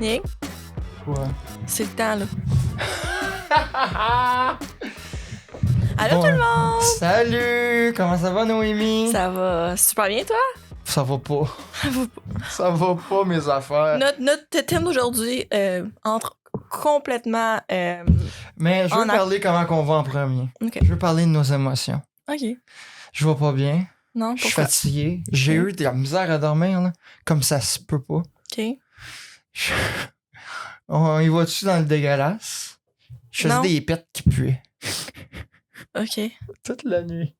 Nick, Quoi? c'est le temps, là. Allô Bon, tout le monde! Salut! Comment ça va, Noémie? Ça va super bien, toi? Ça va pas. Ça va pas. Ça va pas, mes affaires. Notre thème d'aujourd'hui entre complètement... Mais je veux en parler comment qu'on va en premier. OK. Je veux parler de nos émotions. OK. Je vais pas bien. Non, Je suis pourquoi? fatigué. J'ai eu de la misère à dormir, là. Comme ça se peut pas. OK. On y va-tu dans le dégueulasse? Je faisais Non. des pets qui puaient. OK. Toute la nuit.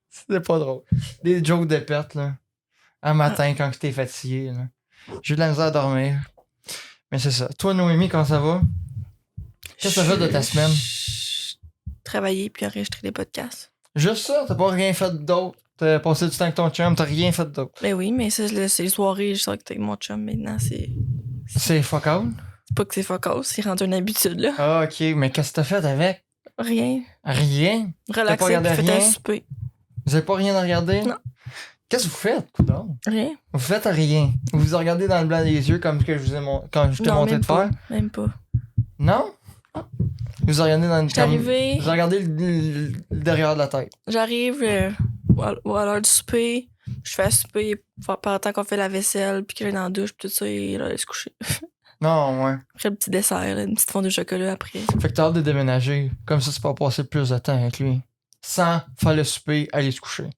C'était pas drôle. Des jokes de pets, là. Un matin, quand t'es fatigué, là. J'ai eu de la misère à dormir. Mais c'est ça. Toi, Noémie, comment ça va? Qu'est-ce que ça fait de ta semaine? Travailler puis enregistrer des podcasts. Juste ça? T'as pas rien fait d'autre? T'as passé du temps avec ton chum? T'as rien fait d'autre? Ben oui, mais ça, c'est les soirées, je sors avec mon chum maintenant, c'est C'est fuck out? pas que c'est focus, c'est rendu une habitude, là. Ah, ok. Mais qu'est-ce que t'as fait avec? Rien. Rien? Relaxer regardé puis fait un rien? souper. Vous avez pas rien à regarder? Non. Qu'est-ce que vous faites, coudonc? Rien. Vous faites rien. Vous vous regardez dans le blanc des yeux comme que je vous ai quand je t'ai Non, montré même de pas. faire? Même pas. Non? Vous regardez dans le J'étais arrivée, Vous regardez le derrière de la tête. j'arrive à l'heure du souper, je fais à souper pendant temps qu'on fait la vaisselle, puis que j'aille dans la douche, puis tout ça, et là, aller se coucher. Non, ouais. Après, le petit dessert, là, une petite fondue au chocolat après. Fait que t'as hâte de déménager. Comme ça, tu peux passer plus de temps avec lui. Sans faire le souper, aller se coucher.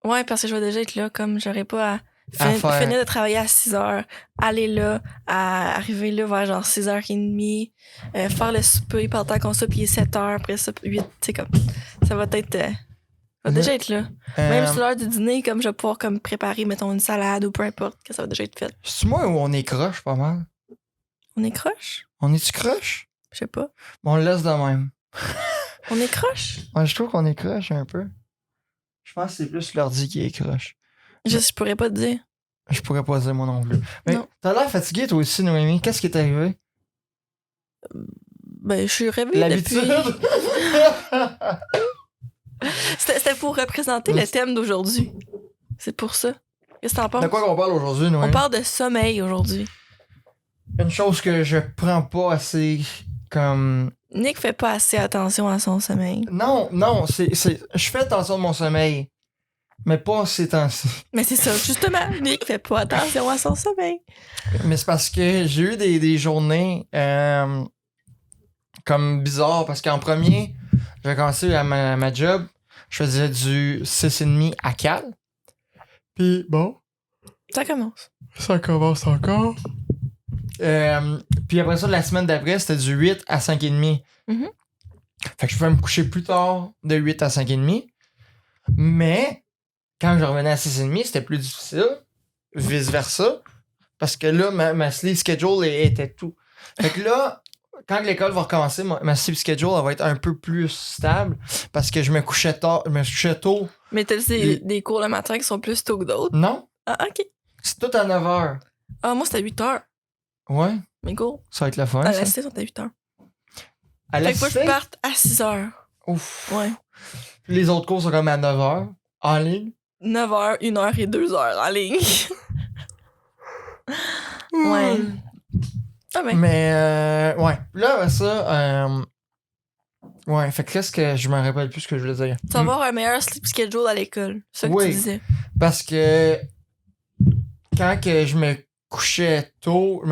Ouais, parce que je vais déjà être là, comme j'aurais pas à À faire- finir de travailler à 6h, aller là, à arriver là vers genre 6h30, faire le souper pendant temps qu'on ça, puis il est 7h, après ça, 8, tu sais, comme, ça va être... ça va déjà être là. Même sur l'heure du dîner, comme je vais pouvoir comme préparer, mettons, une salade ou peu importe, que ça va déjà être fait. C'est moi ou on est croche pas mal? On est croche? On est-tu croche? Je sais pas. On le laisse de même. On est croche? Ouais, je trouve qu'on est croche un peu. Je pense que c'est plus l'ordi qui est croche. Je pourrais pas te dire. Je pourrais pas dire moi non plus. Mais Non. t'as l'air fatigué toi aussi, Noémie. Qu'est-ce qui est arrivé? Ben, je suis réveillée L'habitude! depuis... C'était pour représenter le thème d'aujourd'hui. C'est pour ça. Qu'est-ce que t'en penses? De quoi qu'on parle aujourd'hui, Noémie? On parle de sommeil aujourd'hui. Une chose que je prends pas assez comme... Nick fait pas assez attention à son sommeil. Non, je fais attention de mon sommeil. Mais pas ces temps-ci. Mais c'est ça, justement. Nick fait pas attention à son sommeil. Mais c'est parce que j'ai eu des journées comme bizarres. Parce qu'en premier, j'ai commencé à ma job. Je faisais du 6,5 à 4. Puis bon, Ça commence. ça commence encore. Puis après ça, la semaine d'après, c'était du 8 à 5,5. Mhm. Fait que je pouvais me coucher plus tard de 8 à 5,5. Mais quand je revenais à 6,5, c'était plus difficile. Vice-versa. Parce que là, ma sleep schedule était tout. Fait que là, quand l'école va recommencer, ma sleep schedule elle va être un peu plus stable. Parce que je me couchais tard. Je me couchais tôt. Mais t'as des cours le matin qui sont plus tôt que d'autres. Non? Ah, ok. C'est tout à 9h. Ah, moi, c'était à 8h. Ouais, Mes cours. ça va être le fun. À ça. la cité, sont à 8h. À la Fait que moi, je cité? parte à 6h. Ouf. Ouais. Les autres cours sont comme à 9h. En ligne. 9h, 1h et 2h en ligne. Ouais. Ah ben. Mais, ouais. Là, après ça, ouais, fait que qu'est-ce que je me rappelle plus ce que je voulais dire. Tu vas avoir un meilleur sleep schedule à l'école. C'est ça que Oui. tu disais. Parce que quand que je me couchais tôt,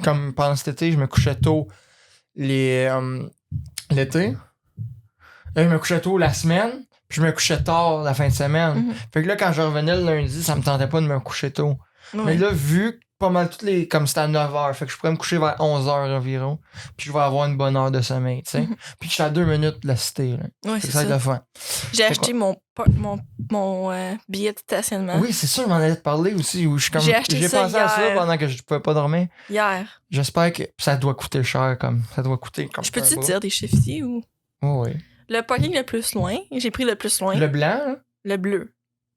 comme pendant cet été, je me couchais tôt l'été. Là, je me couchais tôt la semaine, puis je me couchais tard la fin de semaine. Mhm. Fait que là, quand je revenais le lundi, ça me tentait pas de me coucher tôt. Ouais. Mais là, vu que pas mal toutes les. Comme c'était à 9h, fait que je pourrais me coucher vers 11h environ. Puis je vais avoir une bonne heure de sommeil, tu sais. Mhm. Puis je suis à 2 minutes de la cité, là. Ouais, Fait c'est que ça va être ça. le fun. J'ai acheté mon billet de stationnement Oui, c'est ça, je m'en allais te parler aussi. Où je suis comme, J'ai acheté ça pensé à ça hier. pendant que je pouvais pas dormir. hier. J'espère que ça doit coûter cher, comme. Ça doit coûter comme. Je peux-tu un te bras. dire des chiffres ici ou. Oh, oui. Le parking le plus loin, j'ai pris le plus loin. Le blanc, là? Le bleu.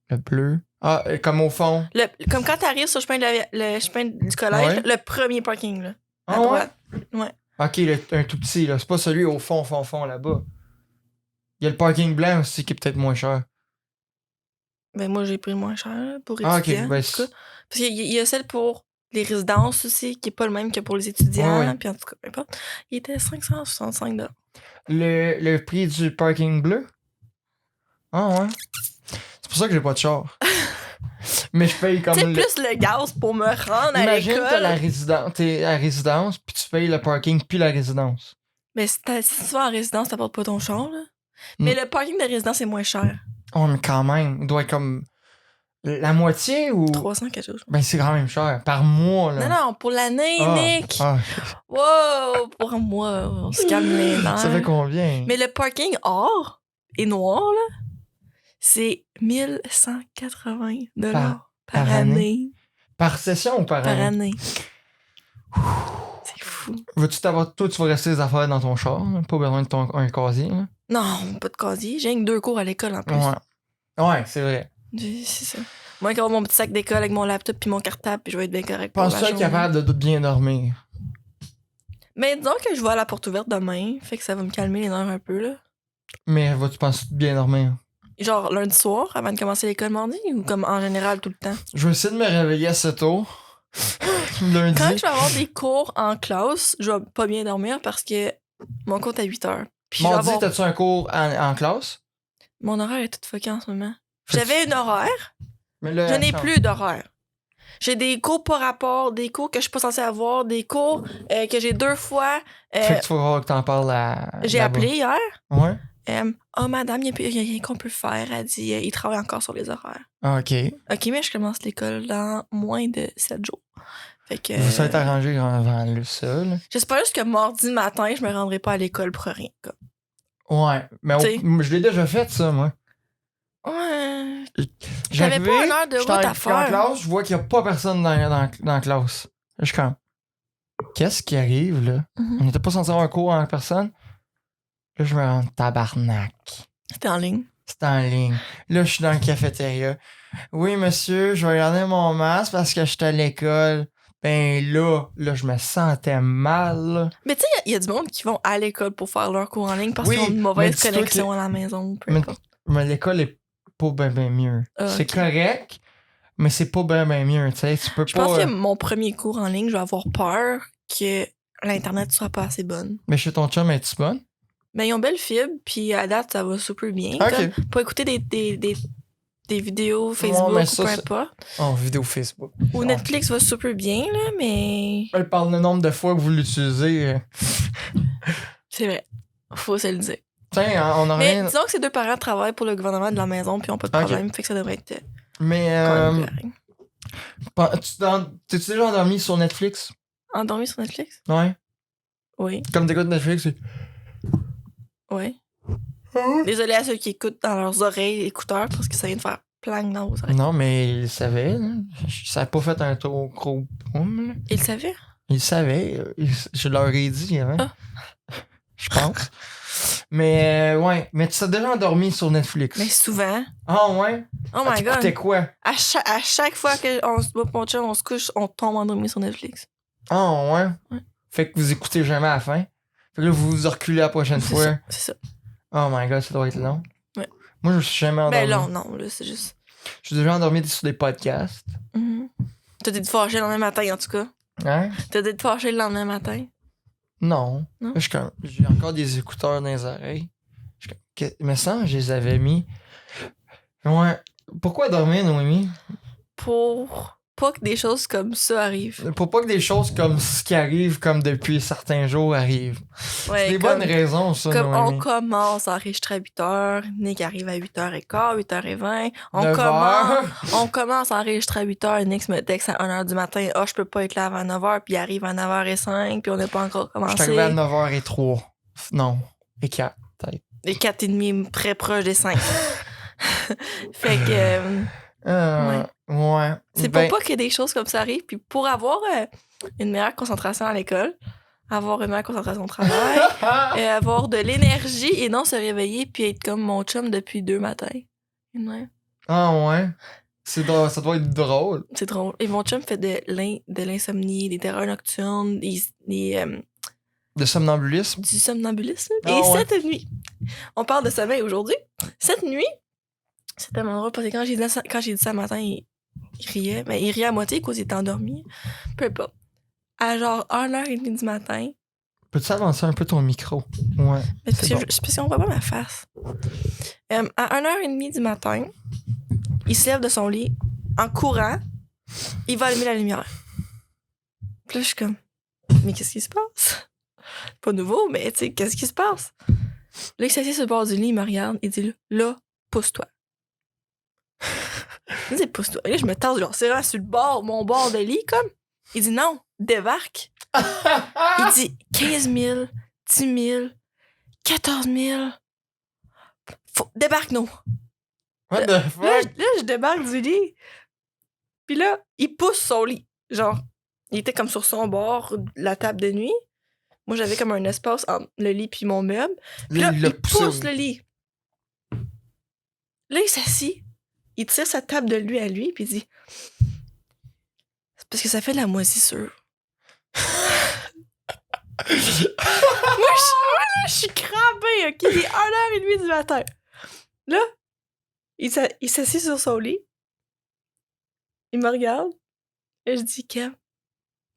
Le bleu. Ah, comme au fond. Comme quand t'arrives sur le chemin du collège, Ouais. le premier parking, là. À Ah, ouais? droite. Ouais. Ok, un tout petit, là. C'est pas celui au fond, là-bas. Il y a le parking blanc aussi qui est peut-être moins cher. Ben, moi, j'ai pris moins cher là, pour Ah, ok, étudiants. ben, en tout cas. Parce qu'il y a celle pour les résidences aussi, qui est pas le même que pour les étudiants. Ouais. Puis en tout cas, peu importe. Il était 565 $. Le prix du parking bleu? Ah ouais. C'est pour ça que j'ai pas de char. Mais je paye comme Tu sais, le... plus le gaz pour me rendre à Imagine, l'école. t'es à la résidence, puis tu payes le parking puis la résidence. Mais si tu vas en résidence, t'apportes pas ton char, là. Mais le parking de résidence est moins cher. Oh, mais quand même, il doit être comme la moitié ou... 300 quelque chose. Ben, c'est quand même cher. Par mois, là. Non, pour l'année, Ah, Nick. ah, Wow, pour moi, on se calme les nerfs. ça fait combien? Mais le parking or et noir, là, c'est 1180 $ par année. Par session ou par Par année? année. C'est fou. Veux-tu t'avoir... Toi, tu vas rester les affaires dans ton char, là? Pas besoin de un casier, là. Non, pas de casier. J'ai que 2 cours à l'école en plus. Ouais, c'est vrai. C'est ça. Moi, quand mon petit sac d'école avec mon laptop puis mon cartable, puis je vais être bien correct. pour la Penses-tu être journée. capable de bien dormir? Mais disons que je vais à la porte ouverte demain, fait que ça va me calmer les nerfs un peu, là. Mais vas-tu penser bien dormir? Genre lundi soir, avant de commencer l'école mardi, ou comme en général tout le temps? Je vais essayer de me réveiller assez tôt. Lundi. Quand je vais avoir des cours en classe, je vais pas bien dormir parce que mon cours est à 8 heures. Puis je vais Mardi, avoir... t'as-tu un cours en classe? Mon horaire est tout fucké en ce moment. J'avais un horaire, Mais là, je n'ai plus d'horaire. J'ai des cours par rapport, des cours que je suis pas censée avoir, des cours que j'ai 2 fois. Fait que tu vas voir que t'en parles à. J'ai là-bas. appelé hier. Ouais. Oh, madame, il n'y a rien qu'on peut faire. Elle dit, il travaille encore sur les horaires. Ah, ok. OK, mais je commence l'école dans moins de 7 jours. Fait que. Vous êtes arrangé avant le sol. J'espère juste que mardi matin, je me rendrai pas à l'école pour rien. Comme. Ouais. Mais T'sais. je l'ai déjà fait, ça, moi. Ouais. J'avais J'avais pas une heure de route à en faire. classe, je vois qu'il y a pas personne dans la classe. Je suis comme. Qu'est-ce qui arrive, là? Mhm. On n'était pas censé avoir un cours en personne. Là, je me rends tabarnak. C'était en ligne. C'est en ligne. Là, je suis dans le cafétéria. Oui, monsieur, je vais garder mon masque parce que j'étais à l'école. Ben là, je me sentais mal. Là. Mais tu sais, il y a du monde qui vont à l'école pour faire leur cours en ligne parce Oui, qu'ils ont une mais mauvaise dis-toi connexion que- à la maison. Peu Mais, importe. mais l'école est pas ben mieux. Ah, C'est ok. correct, mais c'est pas ben mieux. Tu sais, tu peux Je pas. pense que mon premier cours en ligne, je vais avoir peur que l'Internet soit pas assez bonne. Mais chez ton chum, es-tu bonne? Mais ils ont belle fibre, puis à date, ça va super bien. Ok. Comme, pour écouter des vidéos Facebook mais ou ça, peu c'est- importe. Oh, vidéo Facebook. Ou Netflix va super bien, là, mais Elle parle le nombre de fois que vous l'utilisez. c'est vrai. Faut se le dire. Tiens, on a Mais rien. disons que ces 2 parents travaillent pour le gouvernement de la maison puis ont pas de Ok. problème, fait que ça devrait être Mais, quand même correct. t'es-tu déjà endormi sur Netflix? Endormi sur Netflix? Ouais. Oui, Comme t'écoutes Netflix, c'est. oui. Désolé à ceux qui écoutent dans leurs oreilles écouteurs parce que ça vient de faire plang dans vos oreilles. Non, mais il savait. Là. Ça n'a pas fait un tour gros boom. Là. Ils le savaient? Il savait. Je leur ai dit avant. Ah. Je pense. Mais ouais. Mais tu t'es déjà endormi sur Netflix. Mais souvent. Ah ouais? Oh my god. T'écoutais quoi? À chaque fois que mon chum, on se couche, on tombe endormi sur Netflix. Ah ouais? Ouais. Fait que vous écoutez jamais à la fin. Fait que là, vous vous reculez la prochaine C'est fois. ça, c'est ça. Oh my god, ça doit être long. Ouais. Moi, je me suis jamais endormi. Ben non, là, c'est juste. Je suis déjà endormi sur des podcasts. Mhm. T'as dû te fâcher le lendemain matin, en tout cas. Hein? T'as dû te fâcher le lendemain matin. Non. Non? Là, j'ai encore des écouteurs dans les oreilles. Mais ça, je les avais mis. Ouais. Pourquoi dormir, Noémie? Pour pas que des choses comme ça arrivent. Pour pas que des choses comme ce qui arrive comme depuis certains jours arrivent. Ouais, C'est des comme, bonnes raisons, ça, comme Noémie. on commence à enregistrer à 8h, Nick arrive à 8h15, 8h20. 9h. On commence à enregistrer à 8h, Nick me texte à 1h du matin. Ah, je peux pas être là avant 9h, puis il arrive à 9h05, puis on n'a pas encore Je suis commencé. arrivé à 9h03. Non. Et 4, peut-être. Et 4h30, très proche des 5. Fait que Ouais. c'est Ben, pour pas que des choses comme ça arrivent, puis pour avoir une meilleure concentration à l'école, avoir une meilleure concentration au travail, et avoir de l'énergie et non se réveiller puis être comme mon chum depuis 2 matins. Ouais. Ah ouais. Ça doit être drôle. C'est drôle. Et mon chum fait de l'insomnie, des terreurs nocturnes, De somnambulisme. du somnambulisme. Ah Et ouais. cette nuit, on parle de sommeil aujourd'hui. Cette nuit, c'était mon repas. Quand j'ai dit ça matin, Il riait. Mais il riait à moitié parce qu'il était endormi. Peu importe. À genre 1h30 du matin. Peux-tu avancer un peu ton micro? Ouais. Mais parce, C'est bon. parce qu'on voit pas ma face. À 1h30 du matin, il se lève de son lit en courant. Il va allumer la lumière. Puis là, je suis comme, mais qu'est-ce qui se passe? Pas nouveau, mais tu sais, qu'est-ce qui se passe? Là, il s'assied sur le bord du lit, il me regarde, il dit, là, pousse-toi. Il dit, pousse-toi. Et là, je me tasse, genre, c'est vraiment sur le bord, mon bord de lit, comme. Il dit, non, débarque. Il dit, 15 000, 10 000, 14 000. Débarque, nous. What the fuck? Là, je débarque du lit. Puis là, il pousse son lit. Genre, il était comme sur son bord, la table de nuit. Moi, j'avais comme un espace entre le lit puis mon meuble. Puis là, il pousse le lit. Là, il s'assit. Il tire sa table de lui à lui, puis il dit... C'est parce que ça fait de la moisissure. Moi, je suis crampée, OK? Il est 1h30 du matin. Là, il s'assit sur son lit. Il me regarde. Et je dis, Kev,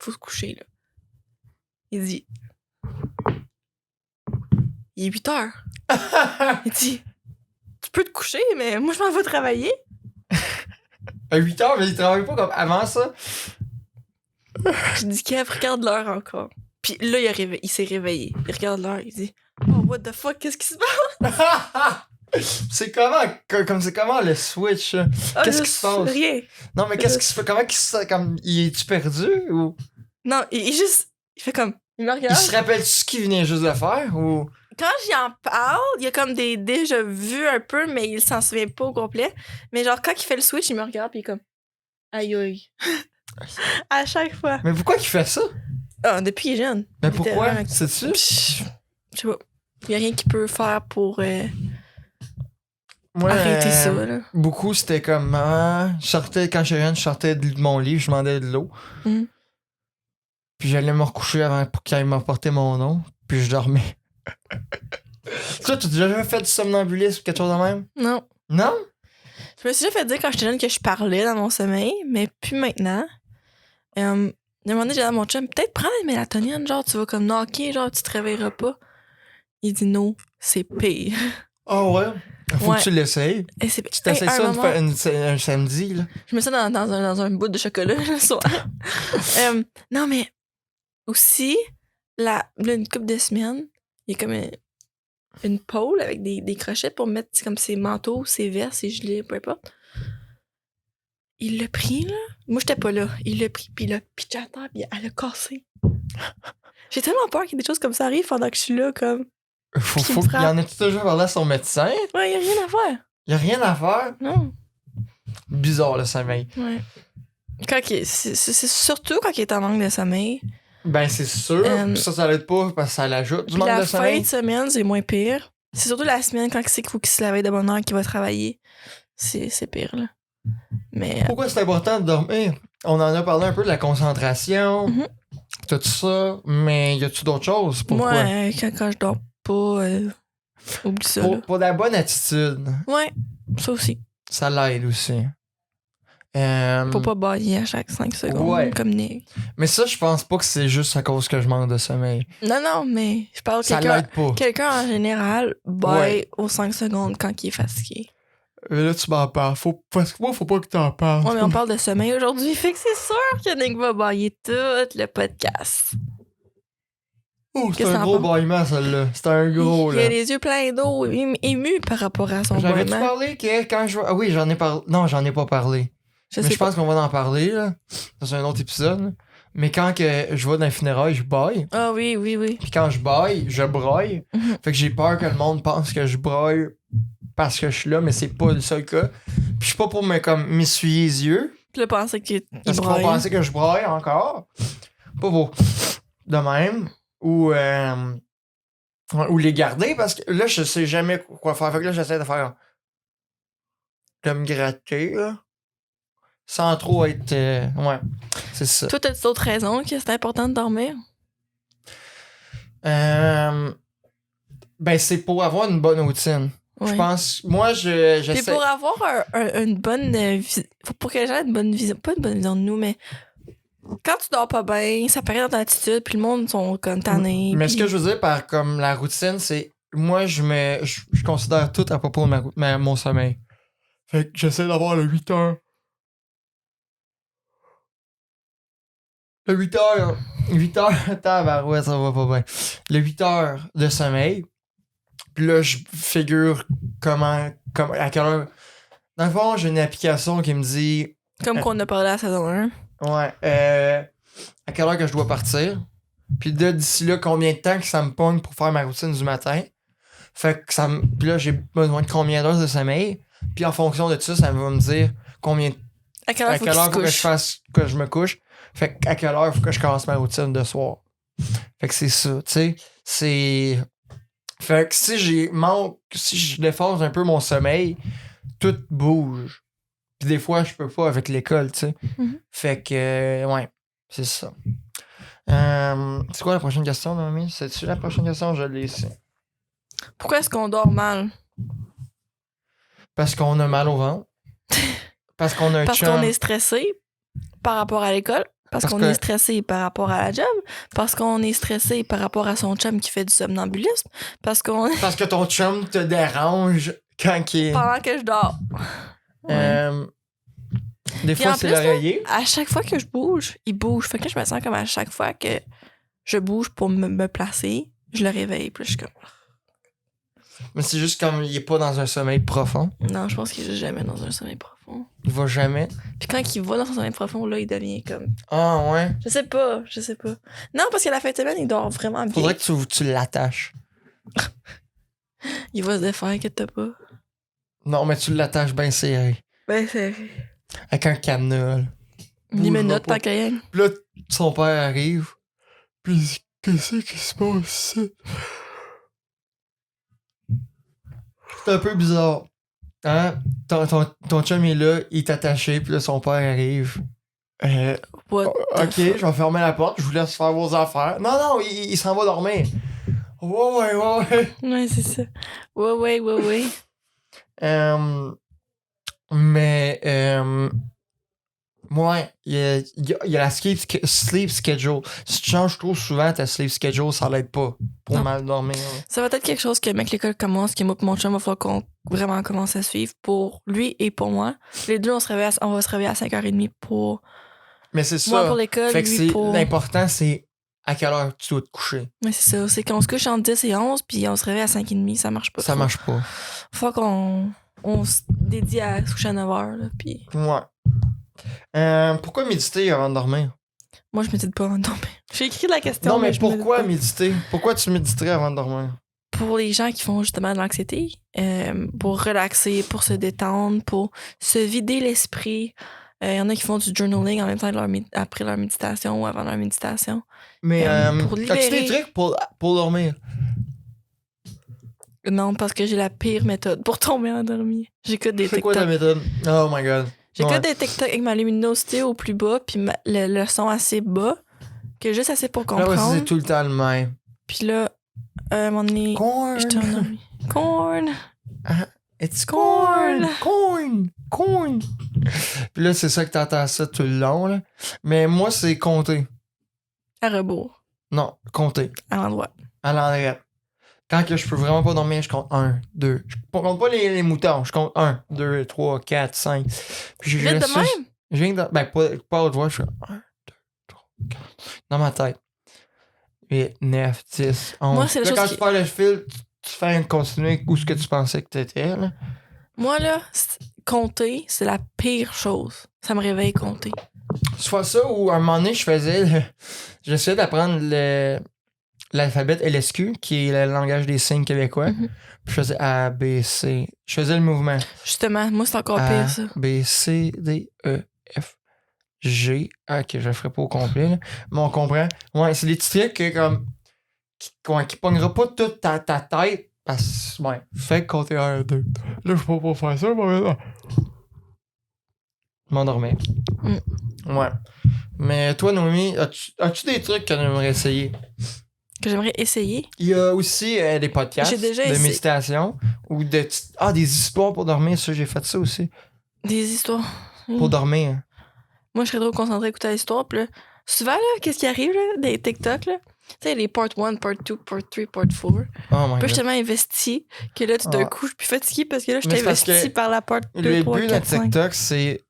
faut se coucher, là. Il dit... Il est 8h. Il dit... Tu peux te coucher, mais moi, je m'en vais travailler. À 8h, mais il travaille pas comme avant ça. Je dis, Kev, regarde l'heure encore. Puis là, il s'est réveillé. Il regarde l'heure, il dit, oh, what the fuck, qu'est-ce qui se passe? C'est comment le switch? Qu'est-ce qui se passe? Rien. Non, mais qu'est-ce qui se fait? Comment il est-tu perdu ou? Non, il fait comme, il me regarde. Il se rappelle-tu ce qu'il venait juste de faire ou? Quand j'y en parle, il y a comme des déjà vus un peu, mais il s'en souvient pas au complet. Mais genre, quand il fait le switch, il me regarde, puis il est comme, aïe aïe. À chaque fois. Mais pourquoi il fait ça? Ah, depuis qu'il est jeune. Mais pourquoi? Sais-tu? Je sais pas. Il y a rien qu'il peut faire pour Moi, arrêter ça, là. Beaucoup, c'était comme, quand j'étais jeune, je sortais de mon lit, je demandais de l'eau. Mm. Puis j'allais me recoucher avant pour qu'il m'apporte mon eau. Puis je dormais. Toi, tu as déjà fait du somnambulisme ou quelque chose de même? Non. Non? Je me suis déjà fait dire quand j'étais jeune que je parlais dans mon sommeil, mais plus maintenant. Un moment donné, j'ai dit à mon chum, peut-être prends la mélatonine, genre, tu vas comme knocker, genre, tu te réveilleras pas. Il dit non, c'est pire. Oh ouais? Faut que tu l'essayes. Et Tu t'essayes ça un samedi, là? Je mets ça dans un bout de chocolat le soir. Non, mais aussi, une couple de semaines, il y a comme une pôle avec des crochets pour mettre comme ses manteaux, ses vestes, ses gilets, peu importe. Il l'a pris, là. Moi, j'étais pas là. Il l'a pris, puis il l'a pitché à terre, puis elle a cassé. J'ai tellement peur qu'il y ait des choses comme ça arrivent pendant que je suis là, comme... Il y en a toujours parlé à son médecin? Ouais, il y a rien à faire. Il y a rien à faire? Non. Bizarre, le sommeil. Ouais. C'est surtout quand il est en manque de sommeil. Ben, c'est sûr. Ça l'aide pas parce que ça l'ajoute du manque de sommeil. La fin de semaine, c'est moins pire. C'est surtout la semaine quand c'est qu'il se réveille de bonne heure qu'il va travailler. C'est pire, là. Mais... Pourquoi c'est important de dormir? On en a parlé un peu de la concentration, tout ça, mais y a-tu d'autres choses? Pourquoi? Moi, quand je dors pas, oublie ça. Pour la bonne attitude. Ouais, ça aussi. Ça l'aide aussi. Faut pas bailler à chaque 5 secondes, comme Nick. Mais ça, je pense pas que c'est juste à cause que je manque de sommeil. Non, mais je parle ça l'aide pas. Quelqu'un en général baille aux 5 secondes quand il est fatigué. Là, tu m'en parles. Moi, faut pas que t'en parles. Ouais, mais on parle de sommeil aujourd'hui, fait que c'est sûr que Nick va bailler tout le podcast. Oh, c'est un gros bâillement, celle-là. C'est un gros, là. Il a les yeux pleins d'eau, ému par rapport à son bâillement. J'avais-tu parlé que quand je... Ah oui, j'en ai parlé. Non, j'en ai pas parlé. Mais je pense qu'on va en parler, là, dans un autre épisode. Mais quand que je vais dans les funérailles, je baille. Ah oui. Puis quand je baille, je broille. Fait que j'ai peur que le monde pense que je broille parce que je suis là, mais c'est pas le seul cas. Puis je suis pas pour m'essuyer les yeux. Puis là, penser qu'il broille. Parce qu'on pensait que je broille encore. Pas pour de même. Ou les garder, parce que là, je sais jamais quoi faire. Fait que là, j'essaie de faire... de me gratter, là. Sans trop être... ouais, c'est ça. Toi, t'as-tu d'autres raisons que c'est important de dormir? Ben, c'est pour avoir une bonne routine. Je pense... Moi, j'essaie... Puis pour avoir une bonne... pour que les gens aient une bonne vision... Pas une bonne vision de nous, mais... Quand tu dors pas bien, ça paraît dans ton attitude, puis le monde sont comme tannés. Mais puis... ce que je veux dire par comme la routine, c'est... Moi, je considère tout à propos de mon sommeil. Fait que j'essaie d'avoir le 8 heures. Le 8 heures... 8 heures... Tabarouette, ça va pas bien. Le 8 heures de sommeil. Puis là, je figure à quelle heure... Dans le fond, j'ai une application qui me dit... Comme qu'on a parlé à la saison 1. Ouais. À quelle heure que je dois partir. Puis là, d'ici là, combien de temps que ça me pogne pour faire ma routine du matin. Fait que puis là, j'ai besoin de combien d'heures de sommeil. Puis en fonction de ça, ça va me dire À quelle heure faut que je fasse que je me couche. Fait que à quelle heure faut que je commence ma routine de soir. Fait que c'est ça, tu sais. C'est... Fait que si je défonce un peu mon sommeil, tout bouge. Puis des fois, je peux pas avec l'école, tu sais. Mm-hmm. Fait que, ouais, c'est ça. C'est quoi la prochaine question, Noémie? C'est-tu la prochaine question? Je l'ai ici. Pourquoi est-ce qu'on dort mal? Parce qu'on a mal au ventre. Parce qu'on a un Parce chum. qu'on est stressé par rapport à l'école. Parce qu'on est stressé par rapport à la job. Parce qu'on est stressé par rapport à son chum qui fait du somnambulisme. Parce que ton chum te dérange quand il est... Pendant que je dors. Ouais. Des fois, c'est l'oreiller. À chaque fois que je bouge, il bouge. Fait que là, je me sens comme à chaque fois que je bouge pour me placer, je le réveille. Puis là, je suis comme... Mais c'est juste comme il est pas dans un sommeil profond. Non, je pense qu'il est juste jamais dans un sommeil profond. Il va jamais. Puis quand il va dans son sommeil profond, là, il devient comme... Ah, ouais? Je sais pas. Non, parce qu'à la fin de semaine, il dort vraiment bien. Faudrait que tu l'attaches. Il va se défaire, inquiète pas. Non, mais tu l'attaches bien serré. Ben, c'est... Avec un cadenas. Une minute, pas qu'il Puis là, son père arrive. Puis il dit, qu'est-ce qui se passe ici? C'est un peu bizarre. Hein? Ton chum est là, il est attaché, puis là, son père arrive. Ok, je vais fermer la porte, je vous laisse faire vos affaires. Non, il s'en va dormir. Ouais. Ouais, c'est ça. Ouais. Ouais, il y a la sleep schedule. Si tu changes trop souvent ta sleep schedule, ça l'aide pas pour mal dormir. Ça va être quelque chose que, mec, l'école commence, que moi et mon chum, il va falloir qu'on vraiment commence à suivre pour lui et pour moi. Les deux, on va se réveiller à 5h30 pour... Mais c'est ça. Moi pour l'école, fait que lui pour... L'important, c'est à quelle heure tu dois te coucher. Mais c'est ça. C'est qu'on se couche entre 10 et 11, puis on se réveille à 5h30. Ça marche pas. Ça marche pas. Faut qu'on se dédie à se coucher à 9h, là, puis... Ouais. Pourquoi méditer avant de dormir? Moi, je médite pas avant de dormir. J'ai écrit la question. Non, mais pourquoi méditer? Pourquoi tu méditerais avant de dormir? Pour les gens qui font justement de l'anxiété, pour relaxer, pour se détendre, pour se vider l'esprit. Il y en a qui font du journaling en même temps après leur méditation ou avant leur méditation. Mais pour libérer... as-tu des trucs pour dormir? Non, parce que j'ai la pire méthode pour tomber endormi. J'écoute des TikTok. C'est quoi ta méthode? Oh my god. J'écoute des TikTok avec ma luminosité au plus bas, puis le son assez bas, que juste assez pour comprendre. Ah ouais, c'est tout le temps le même. Puis là, à un moment donné, j'étais endormi. Corn! It's corn! Corn! Puis là, c'est ça que t'entends ça tout le long, là. Mais moi, c'est compter. À rebours. Non, compter. À l'endroit. À l'endroit. Quand que je peux vraiment pas dormir, je compte 1, 2. Je compte pas les moutons. Je compte 1, 2, 3, 4, 5. Puis je vite de même? Je viens de... Ben, pas haute voix. Je fais 1, 2, 3, 4. Dans ma tête. 8, 9, 10, 11. Moi, c'est la là, chose quand tu perds le fil, tu fais un continuer où ce que tu pensais que t'étais, là. Moi, là, compter, c'est la pire chose. Ça me réveille compter. Soit ça ou à un moment donné, j'essayais d'apprendre l'alphabet LSQ, qui est le langage des signes québécois. Mm-hmm. Puis je faisais A, B, C. Je faisais le mouvement. Justement, moi, c'est encore pire, ça. B, C, D, E, F, G. Ok, je le ferai pas au complet, là. Mais on comprend. Ouais, c'est des petits trucs que, comme, qui pognera pas toute ta tête. Parce que, ouais, fait compter 1, 2. Là, je peux pas faire ça, mais je m'endormais. Ouais. Mais toi, Noémie, as-tu des trucs que tu aimerais essayer? que j'aimerais essayer. Il y a aussi des podcasts J'ai déjà de essayé. méditation ou des histoires pour dormir. Ça, j'ai fait ça aussi. Des histoires. Pour dormir. Moi, je serais trop concentrée à écouter l'histoire. Puis là, souvent, là, qu'est-ce qui arrive, là, des TikTok, là? Tu sais, les part 1, part 2, part 3, part 4. Oh my Puis là, je god. suis tellement investie que là, tout d'un coup, je suis plus fatiguée parce que là, je Mais suis c'est parce investie que par la part 2, Le 3, but de 4, 5. TikTok, c'est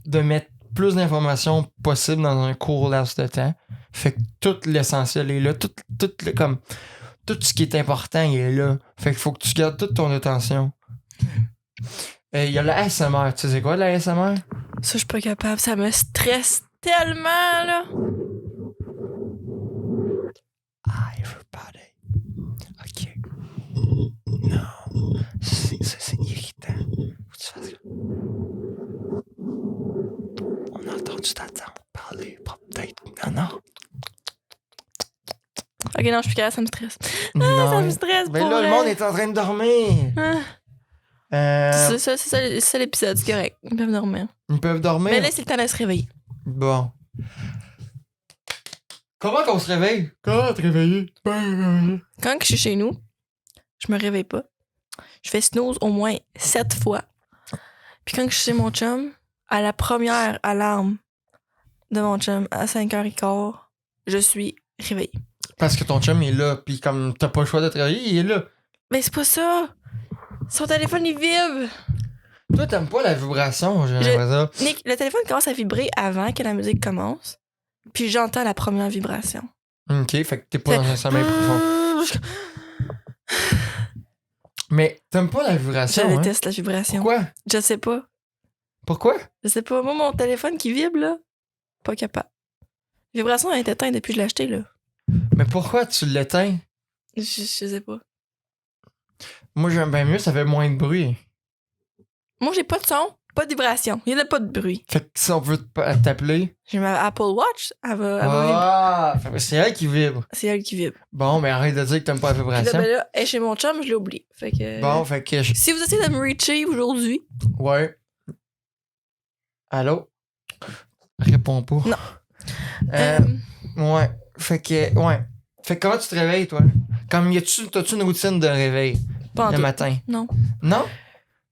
de mettre plus d'informations possible dans un court laps de temps. Fait que tout l'essentiel est là. Tout ce qui est important, il est là. Fait qu'il faut que tu gardes toute ton attention. Il y a la ASMR. Tu sais c'est quoi la ASMR? Ça, je suis pas capable. Ça me stresse tellement, là. Everybody. OK. Non. C'est irritant. Faut que tu fasses ça. On a entendu ta tante parler. Peut-être. Non. Ok, non, je suis plus capable, ça me stresse. Non. Ça me stresse, Ben pour là, le vrai. monde est en train de dormir. C'est ça l'épisode, c'est correct. Ils peuvent dormir. Ils peuvent dormir. Mais là, c'est le temps de se réveiller. Bon. Comment qu'on se réveille? Comment te réveiller? Quand je suis chez nous, je me réveille pas. Je fais snooze au moins 7 fois. Puis quand je suis chez mon chum, à la première alarme de mon chum, à 5h15, je suis réveillée. Parce que ton chum est là, pis comme t'as pas le choix de te réveiller, il est là. Mais c'est pas ça! Son téléphone, il vibre! Toi, t'aimes pas la vibration, j'ai l'impression. Nick, le téléphone commence à vibrer avant que la musique commence. Puis j'entends la première vibration. Ok, fait que t'es pas dans un sommeil profond. Mais t'aimes pas la Je vibration, hein? déteste la vibration. Pourquoi? Je sais pas. Pourquoi? Je sais pas. Moi, mon téléphone qui vibre, là, pas capable. La vibration a été éteinte depuis que je l'ai acheté, là. Mais pourquoi tu l'éteins? Je sais pas. Moi, j'aime bien mieux, ça fait moins de bruit. Moi, j'ai pas de son, pas de vibration. Il y a pas de bruit. Fait que si on veut t'appeler... J'ai ma Apple Watch, elle va vibrer. Ah! C'est elle qui vibre. C'est elle qui vibre. Bon, mais arrête de dire que t'aimes pas la Puis là, vibration. ben là, elle est chez mon chum, je l'ai oublié. Fait que... Bon, fait que... Si vous essayez de me reacher aujourd'hui... Ouais. Allô? Réponds pas. Non. Ouais. Fait que... Ouais. Fait que comment tu te réveilles, toi? Comme, t'as-tu une routine de réveil Pas en le tout. matin? Non. Non?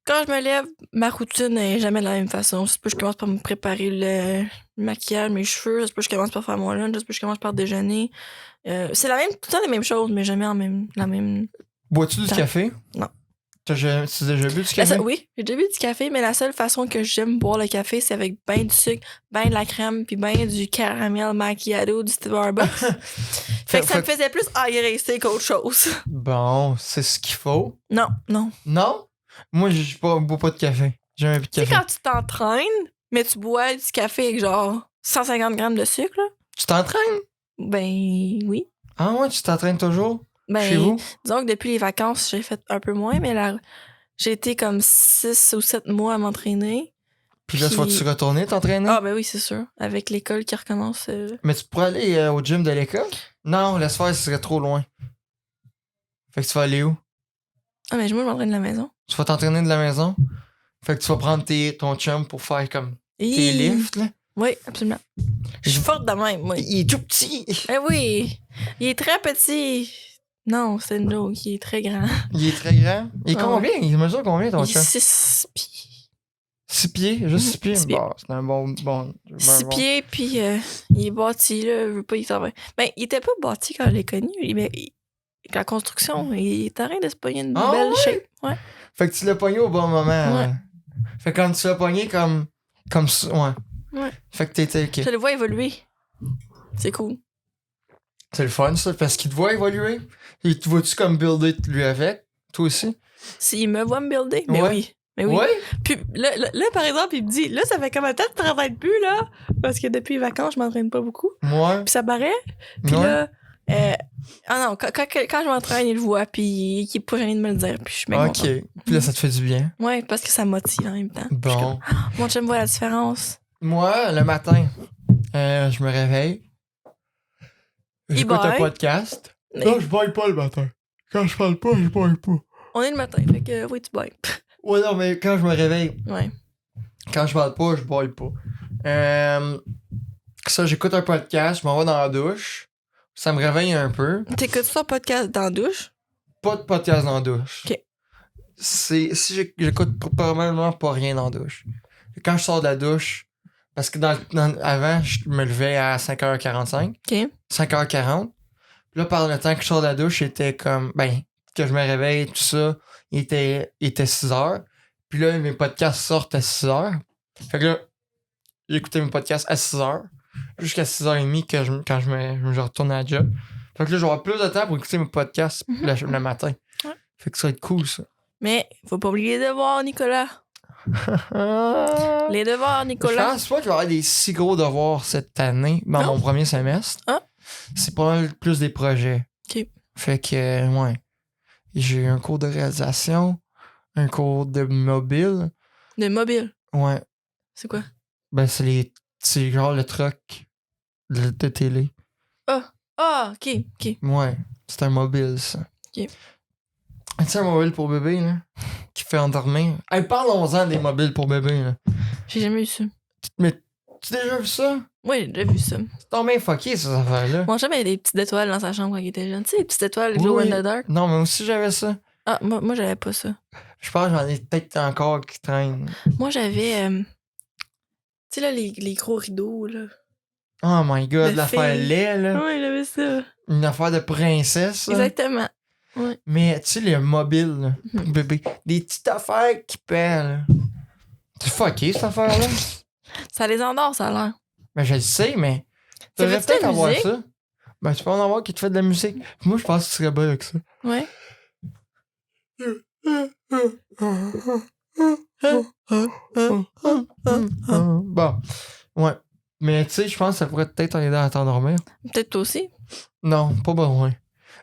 Quand je me lève, ma routine n'est jamais de la même façon. C'est pas que je commence par me préparer le maquillage, mes cheveux. C'est pas que je commence par faire mon lunch. C'est pas que je commence par déjeuner. C'est tout le temps les mêmes choses, mais jamais la même... Bois-tu du Attends. café? Non. Tu as déjà bu du café? Oui, j'ai déjà bu du café, mais la seule façon que j'aime boire le café, c'est avec ben du sucre, ben de la crème, puis ben du caramel macchiato du Starbucks. fait que ça me faisait plus agresser qu'autre chose. Bon, c'est ce qu'il faut. Non. Non? Moi, je bois pas de café. J'ai jamais bu de Tu sais, café. quand tu t'entraînes, mais tu bois du café avec genre 150 grammes de sucre, là, Tu t'entraînes? ben oui. Ah ouais, tu t'entraînes toujours? Ben, Chez vous? disons que depuis les vacances, j'ai fait un peu moins, mais là, j'ai été comme 6 ou 7 mois à m'entraîner. Puis là, tu vas-tu retourner t'entraîner? Ah, ben oui, c'est sûr. Avec l'école qui recommence. Mais tu pourrais aller au gym de l'école? Non, laisse faire, ce serait trop loin. Fait que tu vas aller où? Ah, mais moi, je m'entraîne de la maison. Tu vas t'entraîner de la maison? Fait que tu vas prendre ton chum pour faire comme tes Hi. lifts, là? Oui, absolument. Je suis forte de même, moi. Il est tout petit. Eh oui, il est très petit. Non, c'est une joke, il est très grand. Il est très grand. Il est Ah combien? Il mesure combien, ton Il est chum? 6 pieds. 6 pieds? Juste 6 pieds? 6 pieds. Bon, c'est un bon... 6 pieds, puis il est bâti, là. Je veux pas y travailler. Ben, il était pas bâti quand je l'ai connu, mais la construction, il est en train de se pogner une belle shape. Ouais. Fait que tu l'as pogné au bon moment. Ouais. Hein. Fait que quand tu l'as pogné comme ça, ouais. Ouais. Fait que t'étais OK. Je le vois évoluer. C'est cool. C'est le fun, ça, parce qu'il te voit évoluer. Il te vois-tu comme builder lui avec? Toi aussi? S'il me voit me builder, mais Ouais. oui. Mais oui. Ouais? Puis là, par exemple, il me dit, là, ça fait combien de temps que tu travailles plus, là? Parce que depuis les vacances, je m'entraîne pas beaucoup. Ouais. Puis ça paraît. Puis Ouais. là, ah non, quand je m'entraîne, il le voit, puis il est pas gêné de me le dire. Puis je suis bien OK. contente. Puis là, ça te fait du bien. Ouais, parce que ça motive en même temps. Puis je suis Bon. comme, mon chum voit la différence. Moi, le matin, je me réveille. J'écoute un baille. podcast. Mais Non, je baille pas le matin. Quand je parle pas, je baille pas. on est le matin, fait que oui, tu bailles. Ouais, non, mais quand je me réveille, Ouais. quand je parle pas, je baille pas. Ça, j'écoute un podcast, je m'en vais dans la douche. Ça me réveille un peu. T'écoutes ça podcast dans la douche? Pas de podcast dans la douche. Ok. J'écoute probablement pas rien dans la douche. Quand je sors de la douche, parce que avant, je me levais à 5h45. OK. 5h40. Puis là, par le temps que je sors de la douche, c'était comme, que je me réveille, tout ça, il était 6h. Puis là, mes podcasts sortent à 6h. Fait que là, j'écoutais mes podcasts à 6h. Jusqu'à 6h30 quand je retourne à la job. Fait que là, j'aurai plus de temps pour écouter mes podcasts le matin. Ouais. Fait que ça va être cool, ça. Mais faut pas oublier les devoirs, Nicolas. Les devoirs, Je Nicolas. pense pas que je vais avoir des si gros devoirs cette année, dans Non? mon premier semestre. Ah. C'est pas mal plus des projets. OK. Fait que, ouais. J'ai eu un cours de réalisation, un cours de mobile. De mobile. Ouais. C'est quoi? Ben, c'est genre le truck de télé. Ah, OK, OK. Ouais. C'est un mobile, ça. OK. C'est un mobile pour bébé, là, qui fait endormir. Hey, parlons-en des mobiles pour bébé, là. J'ai jamais vu ça. Mais, tu as déjà vu ça? Oui, j'ai déjà vu ça. C'est donc bien fucké, ces affaires-là. Mon chum avait des petites étoiles dans sa chambre quand il était jeune. Tu sais, les petites étoiles glow in the dark. Non, mais aussi j'avais ça. Ah, moi j'avais pas ça. Je pense que j'en ai peut-être encore qui traînent. Moi, j'avais... tu sais, là, les gros rideaux, là. Oh my god, De l'affaire fille. laid, là. Ouais, j'avais ça. Une affaire de princesse, là. Exactement. Mais, tu sais, les mobiles, là, pour bébé. Des petites affaires qui paient, là. C'est fucké, cette affaire-là. Ça les endort, ça a l'air. Ben, je le sais, mais. Ça Tu devrais fait-tu de la peut-être avoir musique? ça. Ben, tu peux en avoir qui te fait de la musique. Moi, je pense que tu serais bien avec ça. Ouais. Bon. Ouais. Mais, tu sais, je pense que ça pourrait peut-être aider à t'endormir. Peut-être toi aussi. Non, pas besoin.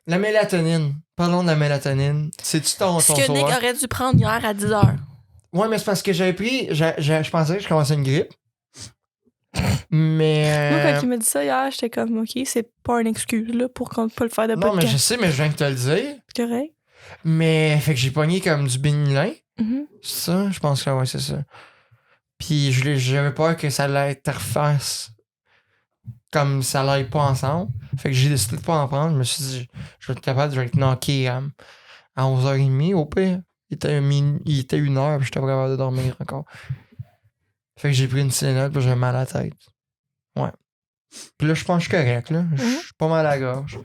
La mélatonine. Parlons de la mélatonine. C'est-tu ton Ce que Nick sauveur? aurait dû prendre hier à 10h. Ouais, mais c'est parce que j'avais pris. Je pensais que je commençais une grippe. Mais. Moi, quand il m'a dit ça hier, j'étais comme, OK, c'est pas une excuse là, pour qu'on ne pas le faire de Non, mais podcast. je sais, mais je viens de te le dire. C'est correct. Mais. Fait que j'ai pogné comme du Benylin. Mhm. C'est ça? Je pense que ouais, c'est ça. Puis j'avais peur que ça l'interface comme ça l'aille pas ensemble. Fait que j'ai décidé de pas en prendre. Je me suis dit, je vais être capable de être knocké à 11h30 au pire. Il était 1h puis j'étais pas capable de dormir encore. Fait que j'ai pris une Tylenol puis j'avais mal à la tête. Ouais. Puis là, je pense que je suis correct, là. Je suis pas mal à la gorge.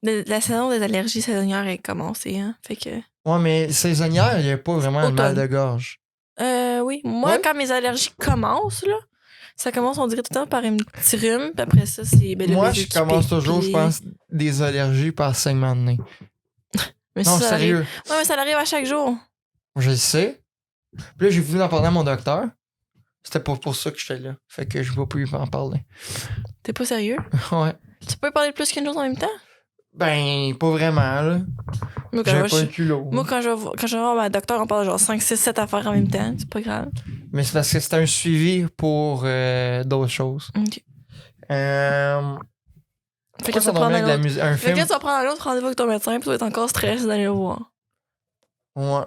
La saison des allergies saisonnières est commencée, hein. Fait que. Ouais, mais saisonnière, il y a pas vraiment de mal Automne. de gorge. Oui. Moi, Ouais? quand mes allergies commencent, là, ça commence, on dirait tout le temps par un petit rhume, puis après ça, c'est. Ben, là, Moi, les je yeux qui commence piquent, toujours, puis- je pense, des allergies par saignement de nez. Mais Non, ça sérieux. arrive. Ouais, mais ça arrive à chaque jour. Je le sais. Puis là, j'ai voulu en parler à mon docteur. C'était pas pour ça que j'étais là. Fait que je vais plus en parler. T'es pas sérieux? Ouais. Tu peux parler de plus qu'une chose en même temps? Ben, pas vraiment, là. Moi, quand, J'avais je, pas le culot. moi, quand je vais voir ma docteur, on parle genre 5, 6, 7 affaires en même temps. C'est pas grave. Mais c'est parce que c'était un suivi pour d'autres choses. OK. Fait que Pourquoi tu vas ça prendre avec la un autre. musique? Un Fait que film? là, tu vas prendre un autre rendez-vous avec ton médecin, puis tu vas être encore stressé d'aller le voir. Ouais.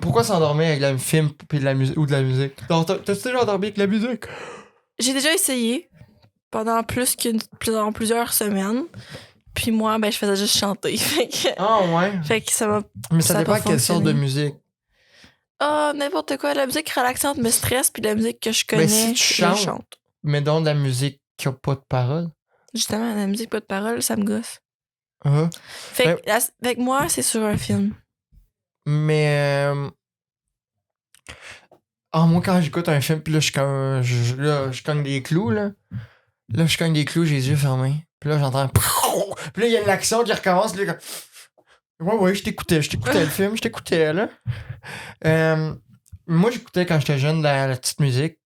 Pourquoi s'endormir avec un film puis de la musique ou de la musique? T'as-tu déjà endormi avec la musique? J'ai déjà essayé pendant plusieurs semaines. Puis moi, ben, je faisais juste chanter. Ah ouais. Fait que ça m'a. Mais ça ça a dépend pas quelle sorte de fonctionné. musique. Ah, n'importe quoi. La musique relaxante me stresse, puis la musique que je connais, si tu je chantes. chante. Mais donc de la musique qui a pas de paroles. Justement, la musique pas de parole, ça me gosse. Ah. Fait que moi, c'est sur un film. Mais moi quand j'écoute un film puis là je cogne des clous là. Là je cogne des clous, j'ai les yeux fermés. Puis là j'entends puis là il y a une action qui recommence là, comme... Ouais, je t'écoutais le film, je t'écoutais là. Moi j'écoutais quand j'étais jeune la petite musique.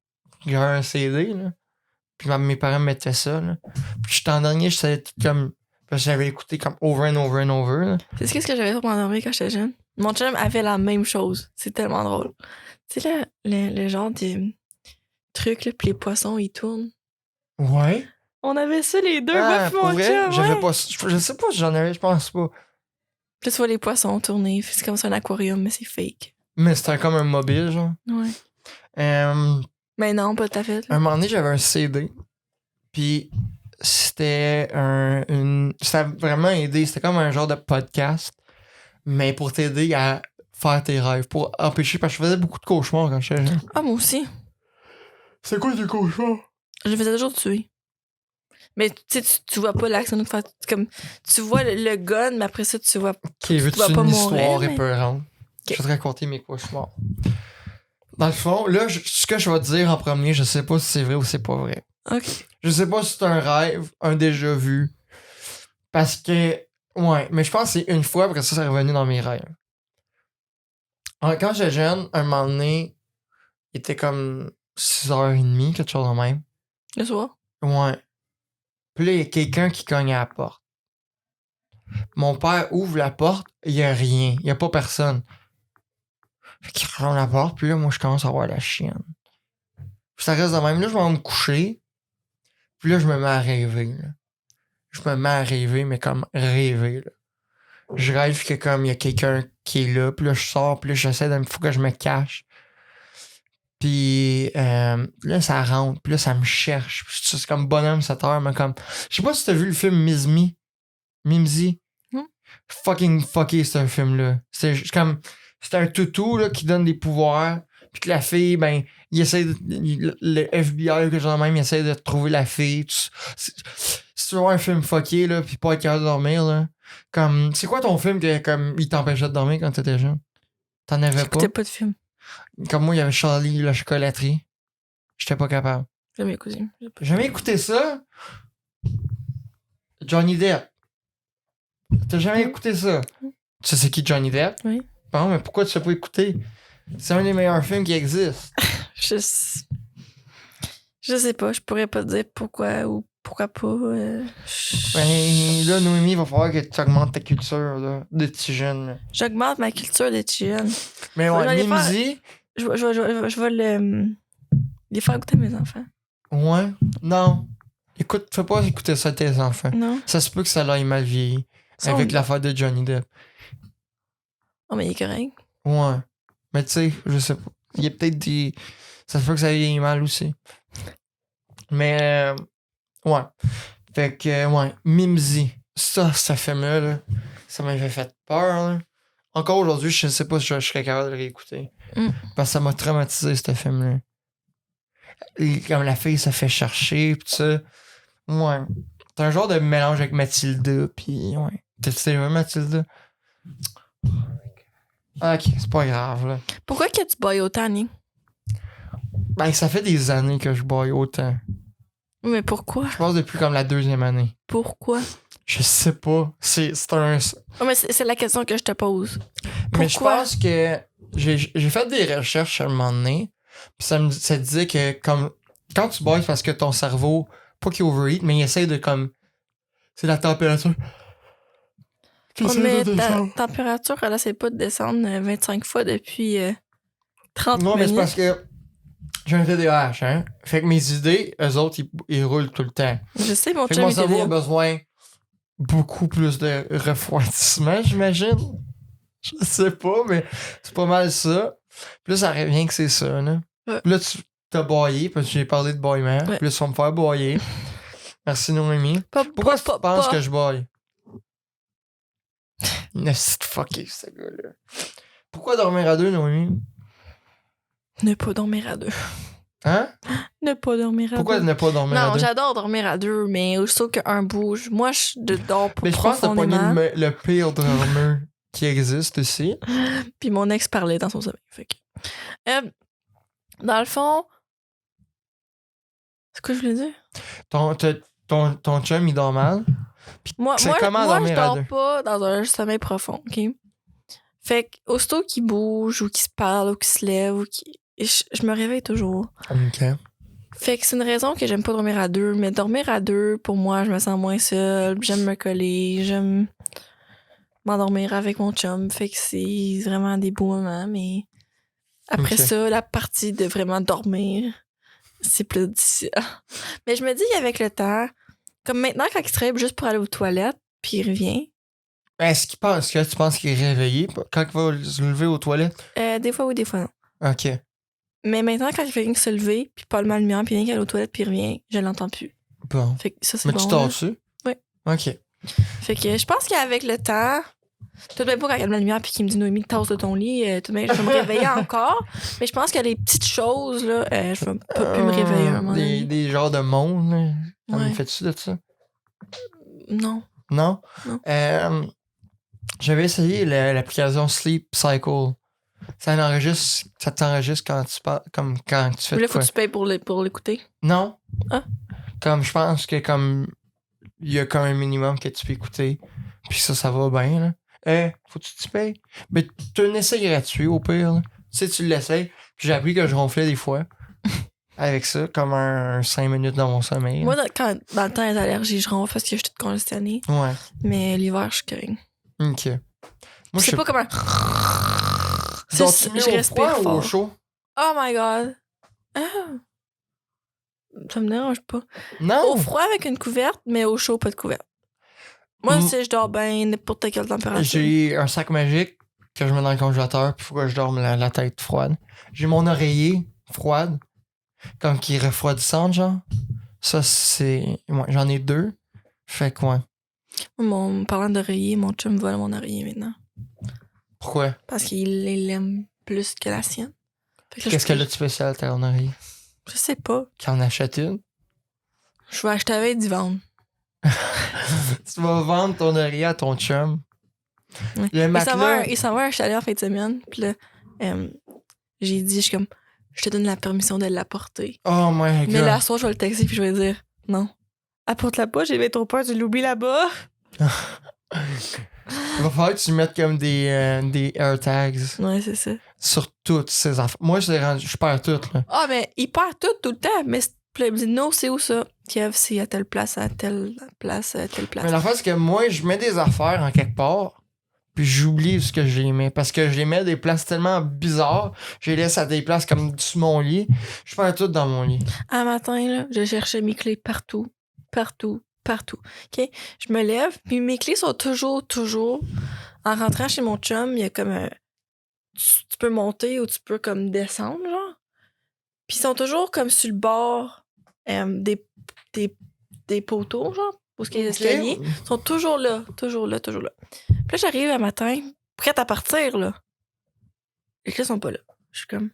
J'avais un CD là. Puis mes parents me mettaient ça là. Puis j'étais en dernier, je savais tout comme parce que j'avais écouté comme over and over and over là. C'est ce que j'avais fait pour m'endormir quand j'étais jeune. Mon chum avait la même chose. C'est tellement drôle. Tu sais, là, le genre de truc, là, puis les poissons, ils tournent. Ouais. On avait ça, les deux, moi Ah, puis pour mon vrai? chum. J'avais Ouais. pas. Je sais pas si j'en avais, je pense pas. Puis là, tu vois les poissons tourner. C'est comme ça un aquarium, mais c'est fake. Mais c'était comme un mobile, genre. Ouais. Un Mais non, pas tout à fait. là. moment donné, j'avais un CD. Puis c'était ça a vraiment aidé. C'était comme un genre de podcast, mais pour t'aider à faire tes rêves, pour empêcher, parce que je faisais beaucoup de cauchemars quand j'étais jeune. Ah, moi aussi. C'est quoi tes cauchemars? Je faisais toujours tuer. Mais tu sais, tu vois pas l'action de faire. Comme, tu vois le gun, mais après ça, tu vois. Ok, veux-tu vas pas une mourir, histoire mais- épeurante? Je vais te raconter mes cauchemars. Dans le fond, là, ce que je vais te dire en premier, je sais pas si c'est vrai ou c'est pas vrai. Ok. Je sais pas si c'est un rêve, un déjà vu. Parce que, ouais, mais je pense que c'est une fois, après ça, c'est revenu dans mes rêves. Quand j'étais jeune, un moment donné, il était comme 6h30, quelque chose de même. Le soir. Ouais. Puis là, il y a quelqu'un qui cogne à la porte. Mon père ouvre la porte, il y a rien, il y a pas personne. Fait qu'il rejoint la porte, puis là, moi, je commence à voir la chienne. Puis ça reste de même. Là, je vais me coucher, puis là, je me mets à rêver, là. Je me mets à rêver, mais comme rêver, là. Je rêve que comme il y a quelqu'un qui est là, puis là, je sors, puis là, j'essaie de faut que je me cache. Puis là, ça rentre, puis là, ça me cherche. Puis c'est comme bonhomme 7 heures, mais comme... Je sais pas si t'as vu le film Mimsy. Non. Fucking fucké, c'est un film-là. C'est comme... C'est un toutou, là, qui donne des pouvoirs, puis que la fille, ben, il essaie le FBI, que genre même, il essaie de trouver la fille. Si tu vois un film fucké, là, puis pas être capable de dormir, là, comme... C'est quoi ton film que, comme, il t'empêchait de dormir quand t'étais jeune? T'en avais pas? J'écoutais pas de film. Comme moi, il y avait Charlie, la chocolaterie. J'étais pas capable. Jamais écouté. J'ai jamais écouté ça. Johnny Depp. T'as jamais écouté ça? Tu sais c'est qui Johnny Depp? Oui. Bon, mais pourquoi tu sais pas écouter? C'est un des meilleurs films qui existent. Je sais pas, je pourrais pas te dire pourquoi ou pourquoi pas. Ben là, Noémie, il va falloir que tu augmentes ta culture là, de petits jeunes. Là. J'augmente ma culture de jeune. Mais Je vais ouais, aller Mimsy, Je vais les faire goûter à mes enfants. ouais, non. Écoute, fais pas écouter ça à tes enfants. Non? Ça se peut que ça l'aille mal vieilli. Ça, Avec on- l'affaire de Johnny Depp. Oh, mais il est correct. Ouais. Mais tu sais, je sais pas. Il y a peut-être des. Ça se peut que ça vieillit mal aussi. Mais, ouais. Fait que, ouais. Mimsy. Ça film-là, là, ça m'avait fait peur, là. Encore aujourd'hui, je sais pas si je serais capable de le réécouter. Mm. Parce que ça m'a traumatisé, ce film-là. Et comme la fille se fait chercher, pis tout ça. Ouais. C'est un genre de mélange avec Mathilda, pis ouais. T'as-tu vu Mathilda? Ok, c'est pas grave, là. Pourquoi que tu bois autant, Nick? Ben, ça fait des années que je bois autant. Oui, mais pourquoi? Je pense depuis comme la 2e année. Pourquoi? Je sais pas. C'est un... Oh, mais c'est la question que je te pose. Mais je Pourquoi? pense que j'ai fait des recherches à un moment donné. Puis ça disait que comme quand tu bois, c'est parce que ton cerveau, pas qu'il overheat, mais il essaie de comme... C'est la température. Tu Oh, essaies mais de ta descendre. température, elle essaie pas de descendre 25 fois depuis 30 Non, mais minutes. c'est parce que j'ai un TDAH, hein. Fait que mes idées, eux autres, ils roulent tout le temps. Je sais, mon Fait que chum mon était cerveau a là. besoin beaucoup plus de refroidissement, j'imagine. Je sais pas, mais c'est pas mal ça. Puis là, ça revient que c'est ça, là. Ouais. Puis là, tu t'as boyé, parce que j'ai parlé de boiement. Ouais. Puis là, tu vas me faire boyer. Merci, Noémie. Pourquoi tu penses que je boye? C'est fucké, ce gars-là. Pourquoi dormir à deux, Noémie? Ne pas dormir à deux. Hein? Ne pas dormir à Pourquoi deux. ne pas dormir à Non, deux? j'adore dormir à deux, mais aussitôt qu'un bouge, moi, je dors pas Mais je pense que t'as pogné profondément. le pire dormeur qui existe ici. Puis mon ex parlait dans son sommeil. Fait que... dans le fond... C'est quoi je voulais dire? Ton chum, il dort mal. Moi, C'est comment je dormir à dors deux? pas dans un sommeil profond, OK? Fait que aussitôt qu'il bouge ou qu'il se parle ou qu'il se lève ou qu'il... Je me réveille toujours. OK. Fait que c'est une raison que j'aime pas dormir à deux. Mais dormir à deux, pour moi, je me sens moins seule. J'aime me coller. J'aime m'endormir avec mon chum. Fait que c'est vraiment des beaux moments. Mais après Ok. ça, la partie de vraiment dormir, c'est plus difficile. Mais je me dis qu'avec le temps, comme maintenant, quand il se réveille juste pour aller aux toilettes, puis il revient, Est-ce qu'il pense que tu penses qu'il est réveillé quand il va se lever aux toilettes? des fois oui, des fois non. OK. Mais maintenant, quand il fait rien que se lever, puis pas le mal lumière, puis rien qu'aller aux toilettes, puis il revient, je l'entends plus. Bon. Fait que ça, c'est Mais bon. tu là. dors dessus? Oui. OK. Fait que je pense qu'avec le temps, tout de même pas quand il allume la lumière puis qu'il me dit Noémie, tasse de ton lit, tout de même, je vais me réveiller encore. Mais je pense que les petites choses, là, je vais pas plus me réveiller à un moment donné. Des genres de monde, là. T'en Ouais. fais-tu de ça? Non. Non? Non. J'avais essayé l'application Sleep Cycle. Ça t'enregistre quand tu parles, comme quand tu fais Mais de là, faut quoi. que tu payes pour l'écouter. Non. Ah. Comme je pense que comme il y a comme un minimum que tu peux écouter. Puis ça va bien, là. Faut-tu que tu payes? Mais tu as un essai gratuit au pire, là. Tu sais, tu l'essayes. Puis j'ai appris que je ronflais des fois. Avec ça, comme un 5 minutes dans mon sommeil. Moi, dans le temps des allergies, je ronfle parce que je suis toute congestionnée. Ouais. Mais l'hiver, je suis correcte. OK. Moi, C'est pas comme un. Dors-tu mieux Je au respire froid ou au fort. chaud? Oh my god. Ah. Ça me dérange pas. Non! Au froid avec une couverte, mais au chaud, pas de couverte. Moi, tu sais, je dors bien n'importe quelle température. J'ai un sac magique que je mets dans le congélateur, puis faut que je dorme la tête froide. J'ai mon oreiller froide, comme qui est refroidissante, genre. Ça, c'est. Ouais, j'en ai 2. Fait que, ouais. Parlant d'oreiller, mon chum vole mon oreiller maintenant. Pourquoi? Parce qu'il l'aime plus que la sienne. Fait que là, Qu'est-ce qu'elle a de spécial, ton oreiller? Je sais pas. Qu'il en achète une? Je vais acheter avec du vendre. Tu vas vendre ton oreiller à ton chum. Ouais. Le matelas. Il s'en va à un chalet en fin de semaine. Puis là, j'ai dit, je te donne la permission de l'apporter. Oh my god. Mais là, soir, je vais le texter puis je vais dire, non. Apporte-la pas, j'ai bien trop peur, tu l'oublies là-bas. Il va falloir que tu mettes comme des AirTags Ouais, c'est ça. sur toutes ces affaires. Moi, je perds tout, là. Ah, mais il perd tout le temps. Mais il me dit, non, c'est où ça? Kev, c'est à telle place, à telle place, à telle place. Mais l'affaire, c'est que moi, je mets des affaires en quelque part, puis j'oublie ce que je les mets. Parce que je les mets à des places tellement bizarres, je les laisse à des places comme sur mon lit. Je perds tout dans mon lit. Un matin, là, je cherchais mes clés partout. Partout. OK? Je me lève, puis mes clés sont toujours. En rentrant chez mon chum, il y a comme un. Tu peux monter ou tu peux comme descendre, genre. Puis ils sont toujours comme sur le bord des poteaux, genre, où il y a les escaliers. Ils sont toujours là. Puis là, j'arrive un matin, prête à partir, là. Les clés sont pas là. Je suis comme.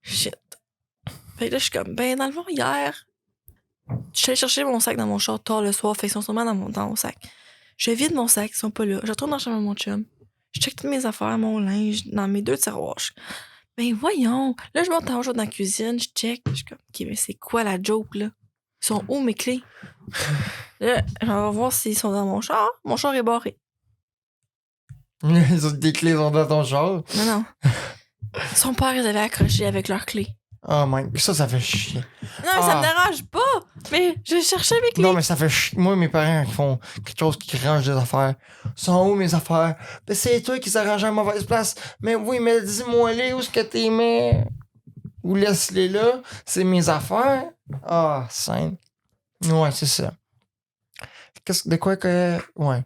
Shit. Fait que là, je suis comme, ben, dans le fond, hier, je suis allée chercher mon sac dans mon char tard le soir, fait qu'ils sont sûrement dans mon sac. Je vide mon sac, ils sont pas là. Je retourne dans la chambre de mon chum. Je check toutes mes affaires, mon linge, dans mes 2 tiroirs. Ben voyons. Là, je monte en jour dans la cuisine, je check. Je suis comme, OK, mais c'est quoi la joke, là? Ils sont où mes clés? Là, je vais voir s'ils sont dans mon char. Mon char est barré. Des clés sont dans ton char. Non. Son père, ils avaient accroché avec leurs clés. Oh my. Ça fait chier. Non, mais ça me dérange pas. Mais je cherchais mes clés. Non, mais ça fait chier. Moi, mes parents qui font quelque chose qui rangent des affaires. Sont où mes affaires? Ben, c'est toi qui s'arranges à mauvaise place. Mais oui, mais dis-moi les où est-ce que t'es mets? Ou laisse-les là. C'est mes affaires. Ah, simple. Ouais, c'est ça. De quoi que. Ouais.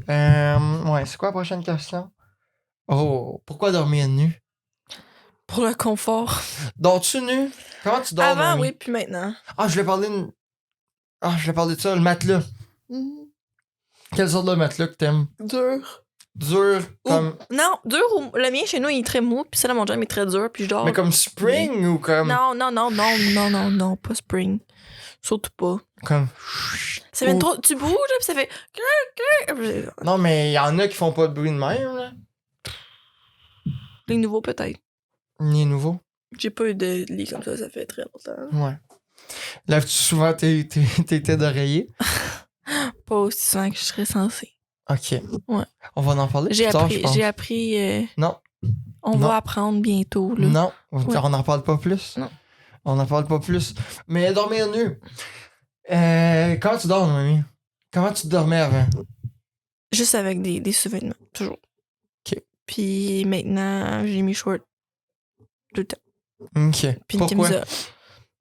Ouais, c'est quoi la prochaine question? Oh, pourquoi dormir nu? Pour le confort. Dors-tu nu? Comment tu dors? Avant, Noémie? oui, puis maintenant. Ah, je voulais parler de ça, le matelas. Quelle sorte de matelas que t'aimes? Dur. Dur, comme. Non, dur ou. Le mien chez nous, il est très mou, puis celui de mon chum, il est très dur, puis je dors. Mais comme spring ou comme. Non, pas spring. Surtout pas. Comme. Ça fait trop. Tu bouges, là, puis ça fait. Non, mais il y en a qui font pas de bruit de même, là. Les nouveaux, peut-être. Ni nouveau. J'ai pas eu de lit comme ça fait très longtemps. Ouais. Lèves-tu souvent tes têtes d'oreiller? Pas aussi souvent que je serais censée. Ok. Ouais. On va en parler plus tard, je pense. J'ai appris. Non. On va apprendre bientôt, là. Non. Ouais. On n'en parle pas plus. Non. On n'en parle pas plus. Mais dormir nu. Comment tu dors, Noémie? Comment tu dormais avant? Juste avec des sous-vêtements, toujours. OK. Puis maintenant, j'ai mis short tout le temps. OK. Puis une Pourquoi? camisole.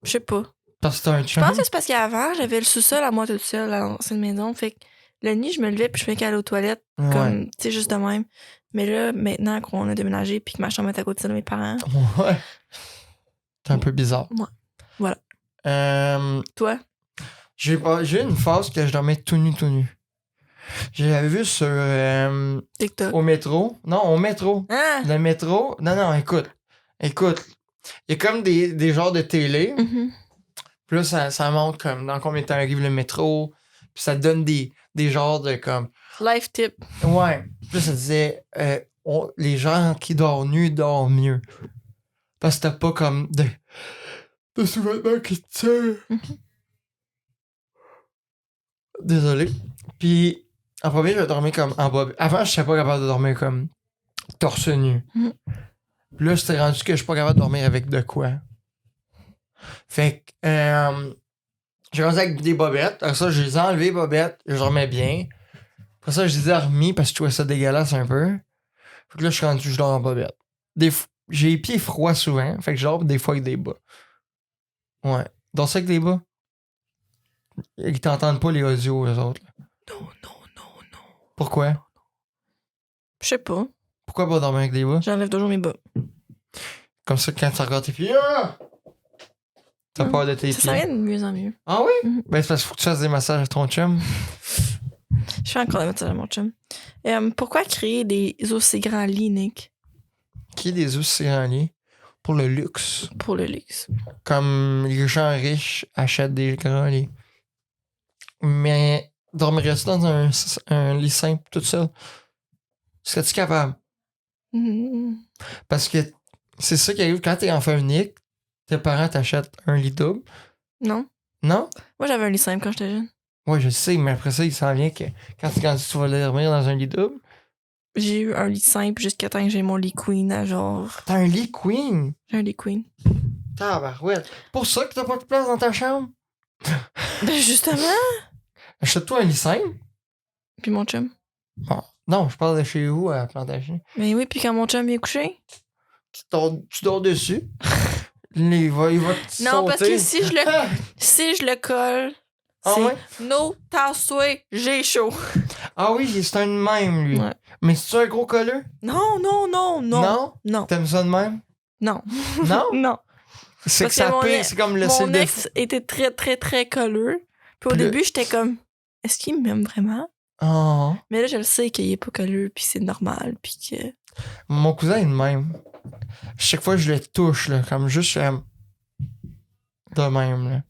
Je sais pas. Parce que t'as un Je chum? pense que c'est parce qu'avant, j'avais le sous-sol à moi toute seule à l'ancienne maison. Fait que la nuit, je me levais puis je faisais qu'aller aux toilettes. Ouais. Comme, tu sais, juste de même. Mais là, maintenant qu'on a déménagé puis que ma chambre est à côté de mes parents. Ouais. C'est un peu bizarre. Ouais. Voilà. Euh, Toi? J'ai eu une phase que je dormais tout nu, tout nu. J'avais vu sur... TikTok. au métro. Non, au métro. Ah! Le métro... Non, écoute. Écoute. Il y a comme des genres de télé. Mhm. Puis là, ça montre comme dans combien de temps arrive le métro. Puis ça te donne des genres de comme... Life tip. Ouais. Puis là, ça disait... les gens qui dorment nus dorment mieux. Parce que t'as pas comme de sous-vêtements qui te tirent. Désolé. Puis, en premier, je dormais comme en bas. Avant, je serais pas capable de dormir comme torse nu. Mhm. Puis là, j'étais rendu que je suis pas capable de dormir avec de quoi. Fait que, j'ai commencé avec des bobettes. Après ça, je les ai enlevées, les bobettes. Je dormais bien. Après ça, je les ai remis parce que je trouvais ça dégueulasse un peu. Fait que là, je suis rendu, je dors en bobette. J'ai les pieds froids souvent. Fait que je dors des fois avec des bas. Ouais. Dors ça avec des bas? Ils t'entendent pas les audios, eux autres. Là. Non. Pourquoi? Je sais pas. Pourquoi pas dormir avec des bas? J'enlève toujours mes bas. Comme ça, quand tu regardes tes pieds, t'as peur de tes Ça pieds. s'en vient de mieux en mieux. Ah oui? Mhm. Ben, c'est parce qu'il faut que tu fasses des massages à ton chum. Je fais encore des massages à mon chum. Pourquoi créer des aussi grands lits, Nick? Qui est des os grands pour le luxe. Pour le luxe. Comme les gens riches achètent des grands lits. Mais dormirais-tu dans un lit simple toute seule? Serais-tu capable? Mhm. Parce que c'est ça qui arrive quand t'es enfant unique, tes parents t'achètent un lit double. Non. Non? Moi, j'avais un lit simple quand j'étais jeune. Ouais, je sais, mais après ça, il s'en vient que quand tu vas dormir dans un lit double, J'ai eu un lit simple jusqu'à temps que j'ai mon lit queen à genre. t'as un lit queen. J'ai un lit queen. Tabarouette. Pour ça que t'as pas de place dans ta chambre? Ben, justement. Achète-toi un lit simple. Puis mon chum. Bon. Non, je parle de chez vous à Plantagenet. Ben oui, puis quand mon chum est couché. Tu dors dessus. Il va te Non, parce que sauter. si je le colle, Ah c'est ouais? no, tasse-toi, j'ai chaud. Ah oui, c'est un de même, lui. Ouais. Mais c'est-tu un gros colleux? Non. Non. T'aimes ça de même? Non. Non? Non. C'est que Parce que ça mon pique, ex- c'est comme le Mon style de... ex était très, très, très colleux. Puis au Puis le- début, j'étais comme, est-ce qu'il m'aime vraiment? Oh. Mais là, je le sais qu'il est pas colleux, puis c'est normal, puis que. Mon cousin est de même. Chaque fois que je le touche, là, comme juste de même, là.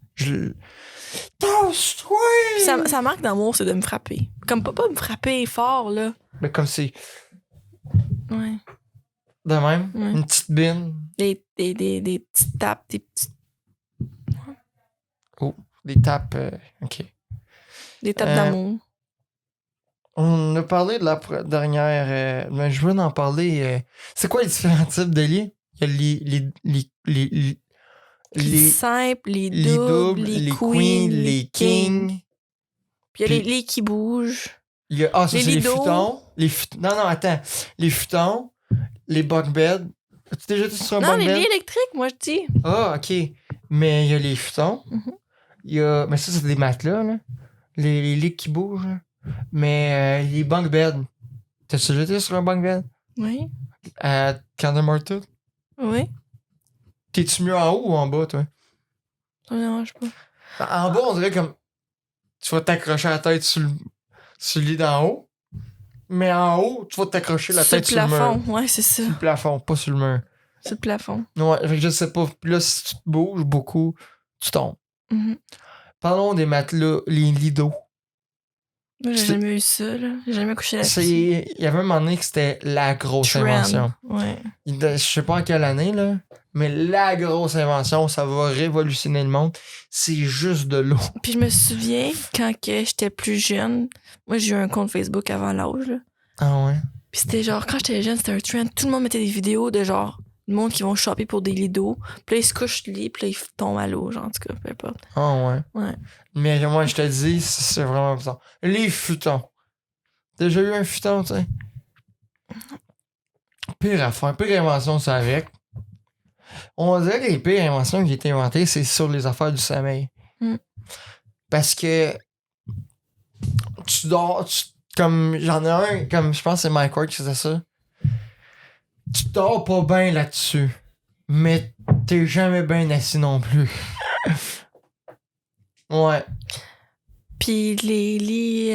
Tasse-toi! Puis ça manque d'amour, c'est de me frapper. Comme pas me frapper fort, là. Mais comme c'est Ouais. de même, Ouais. une petite bine, Des petites tapes, des petites. des tapes, ok. Des tapes Euh, d'amour. On a parlé de la dernière, mais je veux en parler. C'est quoi les différents types de lits? Il y a Les simples, les les doubles, les queens, les kings. Puis il y a Puis- les lits qui bougent. Il y a, ça, Les c'est les lidos. futons. Non, attends. Les futons, les bunk beds. As-tu déjà été sur un Non, bunk les bed? lits électriques, moi, je dis. Ah, ok. Mais il y a les futons. Mhm. Il y a... Mais ça, c'est des matelas, là. Les lits qui bougent, là. Mais les bunk beds. T'as-tu déjà été sur un bunk bed? Oui. À Canada Martin? Oui. T'es-tu mieux en haut ou en bas, toi? Ça me dérange pas. En bas, on dirait comme... Tu vas t'accrocher la tête sur le lit d'en haut. Mais en haut, tu vas t'accrocher la Sur tête le sur le mur. plafond, ouais, c'est ça. Sur le plafond, pas sur le mur. Sur le plafond. Ouais, fait que je sais pas. Puis là, si tu te bouges beaucoup, tu tombes. Mhm. Parlons des matelas, les lits d'eau. Moi, j'ai C'est- jamais eu ça, là. J'ai jamais couché là-dessus. Il y avait un moment donné que c'était la grosse Trend. invention. Ouais. Je sais pas en quelle année, là, mais la grosse invention, ça va révolutionner le monde. C'est juste de l'eau. Puis je me souviens, quand que j'étais plus jeune, moi, j'ai eu un compte Facebook avant l'âge, là. Ah ouais? Puis c'était genre, quand j'étais jeune, c'était un trend. Tout le monde mettait des vidéos de genre, le monde qui vont shopper pour des lits d'eau. Puis là, ils se couchent du lit, puis là, ils tombent à l'eau, genre, en tout cas, peu importe. Ah ouais? Ouais. Mais moi, je te dis, c'est vraiment bizarre. Les futons. Déjà eu un futon, tu sais? Pire affaire, pire invention, c'est avec. On dirait que les pires inventions qui ont été inventées, c'est sur les affaires du sommeil. Mm. Parce que tu dors, comme j'en ai un, comme je pense que c'est Mike Ward qui faisait ça. Tu dors pas bien là-dessus, mais t'es jamais bien assis non plus. Ouais. Puis les lits...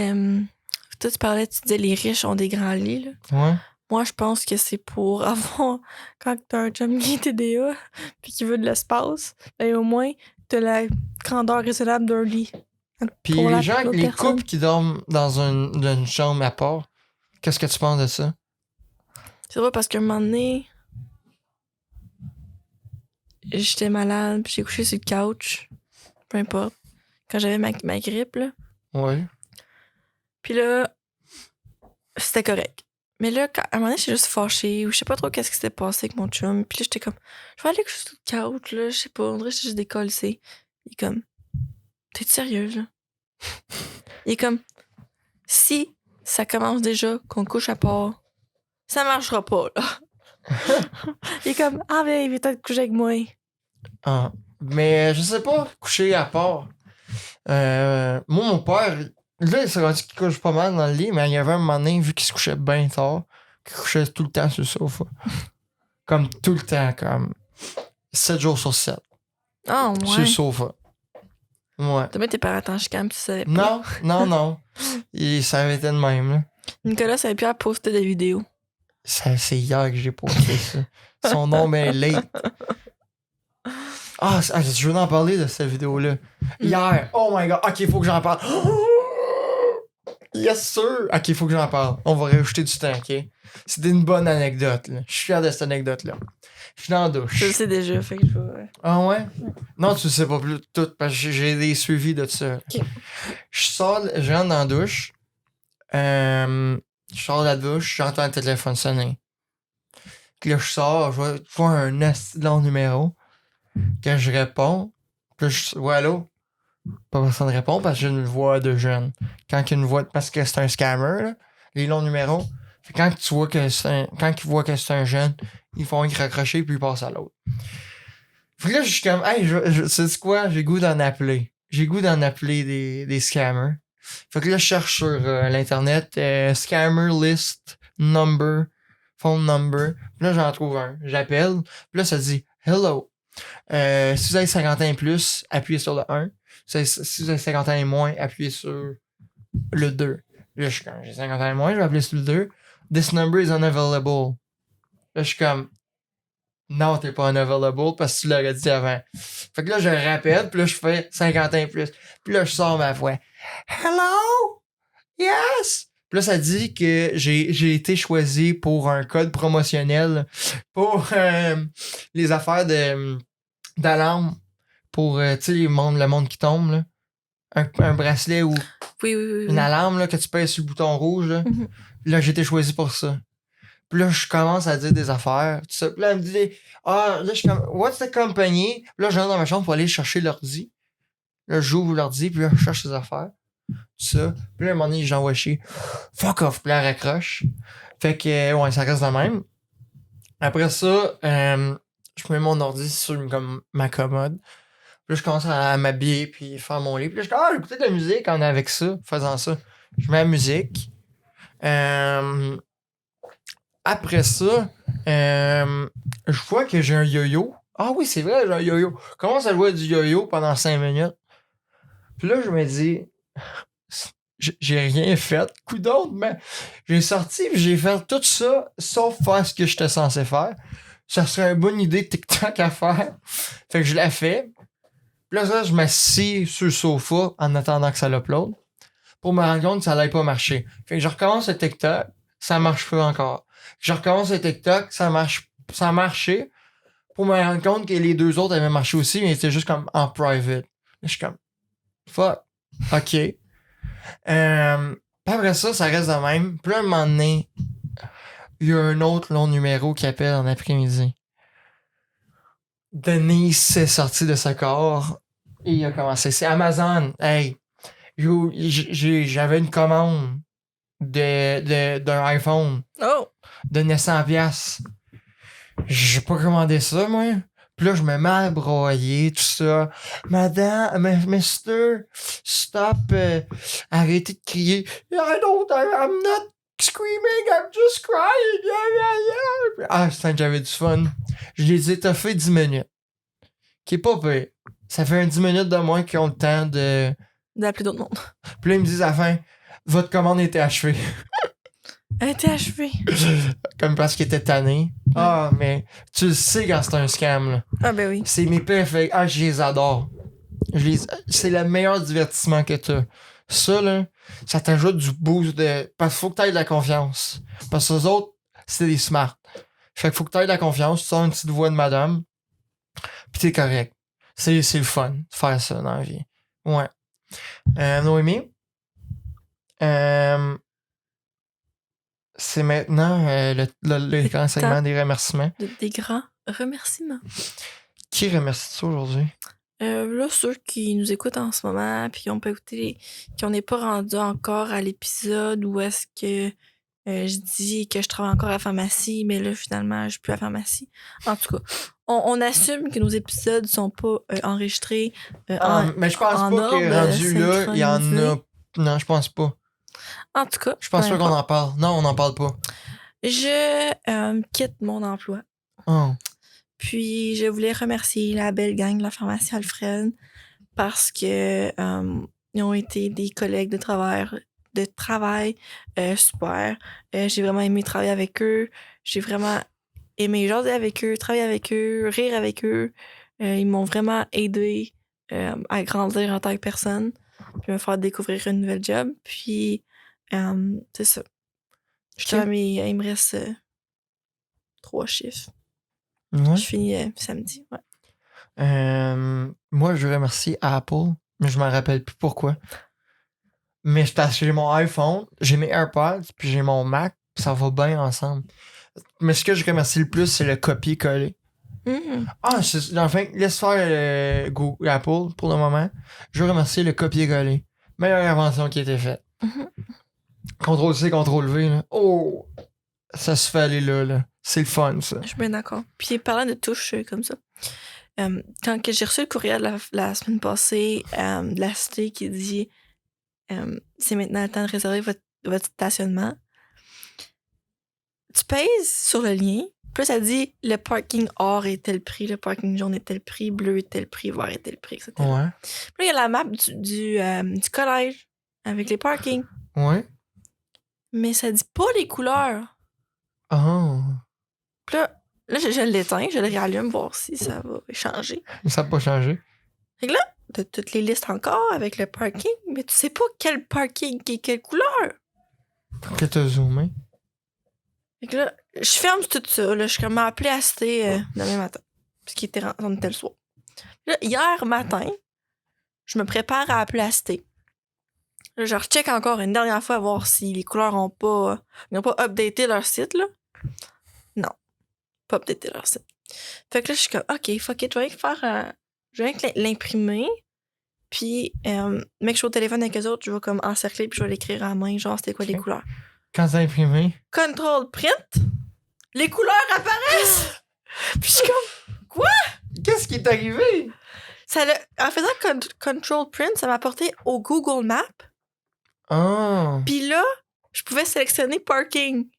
toi, tu disais les riches ont des grands lits, là. Ouais. Moi, je pense que c'est pour avoir... Quand t'as un chum qui est TDA puis qui veut de l'espace, ben au moins, t'as la grandeur raisonnable d'un lit. Puis Pour les gens, l'autre les personne. couples qui dorment dans une chambre à part, qu'est-ce que tu penses de ça? C'est vrai parce qu'à un moment donné, j'étais malade puis j'ai couché sur le couch. Peu importe. Quand j'avais ma grippe, là. Ouais. Puis là, c'était correct. Mais là, à un moment donné, j'étais juste fâchée ou je sais pas trop qu'est-ce qui s'était passé avec mon chum. Puis là, j'étais comme, je vais aller coucher sur le couch, là. Je sais pas, on dirait que j'étais juste décollée. Il est comme, t'es-tu sérieuse, là? Il est comme, si ça commence déjà qu'on couche à part, ça marchera pas, là. Il est comme, ah, ben, il veut peut-être coucher avec moi. Ah. Mais je sais pas, coucher à part. Moi, mon père, là, il s'est rendu qu'il couche pas mal dans le lit, mais il y avait un moment donné, vu qu'il se couchait bien tard, qu'il couchait tout le temps sur le sofa. Comme tout le temps, comme 7 jours sur 7. Ah, Sur le ouais. sofa. Ouais. T'as mis tes parents en chicane, tu savais pas. Non. Ça avait été de même, là. Nicolas savait plus à poster des vidéos. C'est hier que j'ai posté ça. Son nom est late. Je veux en parler de cette vidéo-là. Hier. Oh my god. Ok, faut que j'en parle. Yes, sir. Ok, faut que j'en parle. On va rajouter du temps, ok? C'était une bonne anecdote, là. Je suis fier de cette anecdote-là. Je suis dans la douche. Je le sais déjà, fait que je vais... Ah ouais? Non, tu le sais pas plus tout, parce que j'ai des suivis de ça. Ok. Je rentre dans la douche. Je sors de la douche, j'entends le téléphone sonner. Puis là, je sors, je vois un esti de long numéro. Quand je réponds, puis là, je vois allô? Pas personne répond parce que j'ai une voix de jeune. Parce que c'est un scammer, là, les longs numéros. Fait que quand tu vois que quand ils voient que c'est un jeune, ils font un raccrocher puis ils passent à l'autre. Fait que là, je suis comme, hey, sais-tu quoi? J'ai goût d'en appeler. J'ai goût d'en appeler des scammers. Fait que là, je cherche sur l'internet, scammer list number, phone number. Puis là, j'en trouve un. J'appelle. Puis là, ça dit, hello. Si vous avez 50 ans et plus, appuyez sur le 1. Si vous avez 50 ans et moins, appuyez sur le 2. Là, je suis comme, j'ai 50 ans et moins, je vais appeler sur le 2. This number is unavailable. Là, je suis comme, non, t'es pas unavailable parce que tu l'aurais dit avant. Fait que là, je rappelle, puis là, je fais 50 ans et plus. Puis là, je sors ma voix. Hello? Yes! Puis là, ça dit que j'ai été choisi pour un code promotionnel pour les affaires d'alarme pour, tu sais, le monde qui tombe, là. Un bracelet ou Oui. une alarme là, que tu pèses sur le bouton rouge. Là, là j'ai été choisi pour ça. Puis là, je commence à dire des affaires. Tout ça. Puis là, elle me dit, là, je suis comme, what's the company? Puis là, je rentre dans ma chambre pour aller chercher l'ordi. Là, j'ouvre l'ordi, puis là, je cherche ses affaires. Tout ça. Puis là, à un moment donné, j'envoie chier. Fuck off. Puis là, elle raccroche. Fait que, ouais, ça reste de même. Après ça, je mets mon ordi sur comme ma commode. Puis là, je commence à m'habiller puis faire mon lit. Puis là, je dis, j'écoutais de la musique en avec ça, faisant ça. Je mets la musique. Après ça, je vois que j'ai un yo-yo. Ah oui, c'est vrai, j'ai un yo-yo. Je commence à jouer du yo-yo pendant 5 minutes. Puis là, je me dis, j'ai rien fait. Coup d'autre, mais j'ai sorti et j'ai fait tout ça, sauf faire ce que j'étais censé faire. Ça serait une bonne idée de TikTok à faire. Fait que je l'ai fait. Puis là, je m'assis sur le sofa en attendant que ça l'upload pour me rendre compte que ça n'allait pas marcher. Fait que je recommence le TikTok, ça marche pas encore. Je recommence le TikTok, ça a marché pour me rendre compte que les deux autres avaient marché aussi, mais c'était juste comme en private. Là, je suis comme, fuck, ok. Puis après ça reste de même. Puis là, un moment donné, il y a un autre long numéro qui appelle en après-midi. Denise s'est sorti de ce corps et il a commencé. C'est Amazon. Hey, j'avais une commande d'un iPhone de 900$. J'ai pas commandé ça, moi. Puis là, je me mets à broyer, tout ça. Madame, mister, stop, arrêtez de crier. I'm not screaming, I'm just crying. Yeah. Ah, j'avais du fun. Je les ai étoffés 10 minutes. Qui est pas pire. Ça fait un 10 minutes de moins qu'ils ont le temps de d'appeler d'autres mondes. Puis là, ils me disent à la fin, votre commande était achevée. Elle était achevée. Comme parce qu'ils étaient tannés. Ah, mais tu le sais quand c'est un scam, là. Ah, ben oui. C'est mes préférés. Ah, je les adore. C'est le meilleur divertissement que t'as. Ça, là, ça t'ajoute du boost de. Parce qu'il faut que t'aies de la confiance. Parce que les autres, c'est des smart. Fait qu'il faut que t'aies de la confiance, tu sors une petite voix de madame, pis t'es correct. C'est le fun de faire ça dans la vie. Ouais. Noémie, c'est maintenant le grand segment des remerciements. Des grands remerciements. Qui remercie-tu aujourd'hui? Là, ceux qui nous écoutent en ce moment, puis qui n'ont pas écouté, qui n'est pas rendu encore à l'épisode où est-ce que je dis que je travaille encore à la pharmacie, mais là, finalement, je suis plus à la pharmacie. En tout cas, on assume que nos épisodes sont pas enregistrés mais je pense en pas que ordre rendu là, il y en a. synchronisé. Non, je pense pas. En tout cas, Je pense pas qu'on en parle. Non, on n'en parle pas. je quitte mon emploi. Oh. Puis, je voulais remercier la belle gang de la pharmacie Alfred parce que ils ont été des collègues de travail super. J'ai vraiment aimé travailler avec eux. J'ai vraiment aimé jaser avec eux, travailler avec eux, rire avec eux. Ils m'ont vraiment aidé à grandir en tant que personne, puis me faire découvrir une nouvelle job. Puis, c'est ça. Il me reste 3 chiffres. Ouais. Je finis samedi. Ouais. Moi, je remercie Apple, mais je m'en rappelle plus pourquoi. Mais c'est parce que j'ai mon iPhone, j'ai mes AirPods, puis j'ai mon Mac, puis ça va bien ensemble. Mais ce que je remercie le plus, c'est le copier-coller. Ah, enfin, laisse faire Google, Apple pour le moment. Je veux remercier le copier-coller. Meilleure invention qui a été faite. CTRL-C, CTRL-V, là. Oh! Ça se fait aller là. C'est le fun, ça. Je suis bien d'accord. Puis parlant de touches comme ça, quand j'ai reçu le courriel la semaine passée de la cité qui dit c'est maintenant le temps de réserver votre stationnement, tu pèses sur le lien, puis là, ça dit le parking or est tel prix, le parking jaune est tel prix, bleu est tel prix, vert est tel prix, etc. Ouais. Puis là, il y a la map du collège avec les parkings. Ouais. Mais ça dit pas les couleurs. Oh. Puis là je l'éteins, je le réallume, voir si ça va changer. Ça n'a pas changé. Fait que là, t'as toutes les listes encore avec le parking, mais tu sais pas quel parking qui est quelle couleur. Que t'as zoomé. Fait que là, je ferme tout ça. Là, je suis comme appelée à citer demain matin. Parce qu'il était on était le soir. Là, hier matin, je me prépare à appeler à citer. Là, je recheck encore une dernière fois à voir si les couleurs n'ont pas updaté leur site, là. Non. Pas updaté leur site. Fait que là, je suis comme, OK, fuck it, je vais l'imprimer. Puis, mec, je suis au téléphone avec eux autres, je vais comme encercler puis je vais l'écrire à la main, genre, c'était quoi les couleurs. Quand t'as imprimé. Control print, les couleurs apparaissent! Puis je suis comme, quoi? Qu'est-ce qui est arrivé? En faisant Control print, ça m'a apporté au Google Maps. Oh. Puis là, je pouvais sélectionner parking.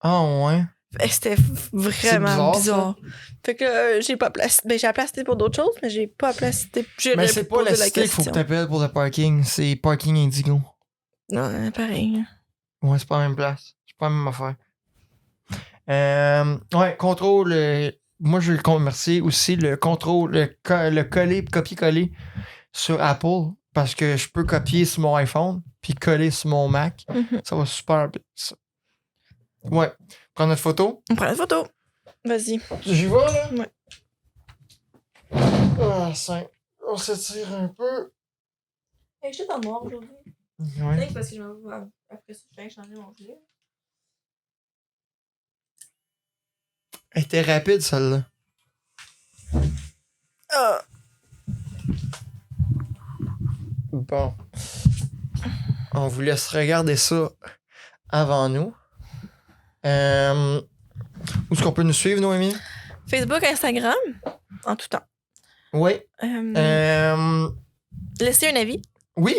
Oh, ouais. C'était vraiment bizarre. Fait que j'ai pas appelé. Ben, j'ai appelé pour d'autres choses, mais j'ai pas appelé. Mais c'est pas la cité qu'il faut que t'appelles pour le parking, c'est Parking Indigo. Non, pareil. Ouais, c'est pas la même place. C'est pas la même affaire. Ouais, contrôle. Moi, je veux le remercier aussi le contrôle, le copier-coller sur Apple, parce que je peux copier sur mon iPhone puis coller sur mon Mac. Ça va super bien, ça. Ouais. Prends notre photo. On prend une photo. Vas-y. J'y vais, là? Ouais. Ah, on s'étire un peu. Hey, je suis en noir aujourd'hui. Ouais. Parce que après ça, je viens changer mon gilet. Elle était rapide, celle-là. Bon. On vous laisse regarder ça avant nous. Où est-ce qu'on peut nous suivre, Noémie? Facebook, Instagram, en tout temps. Oui. Laissez un avis. Oui.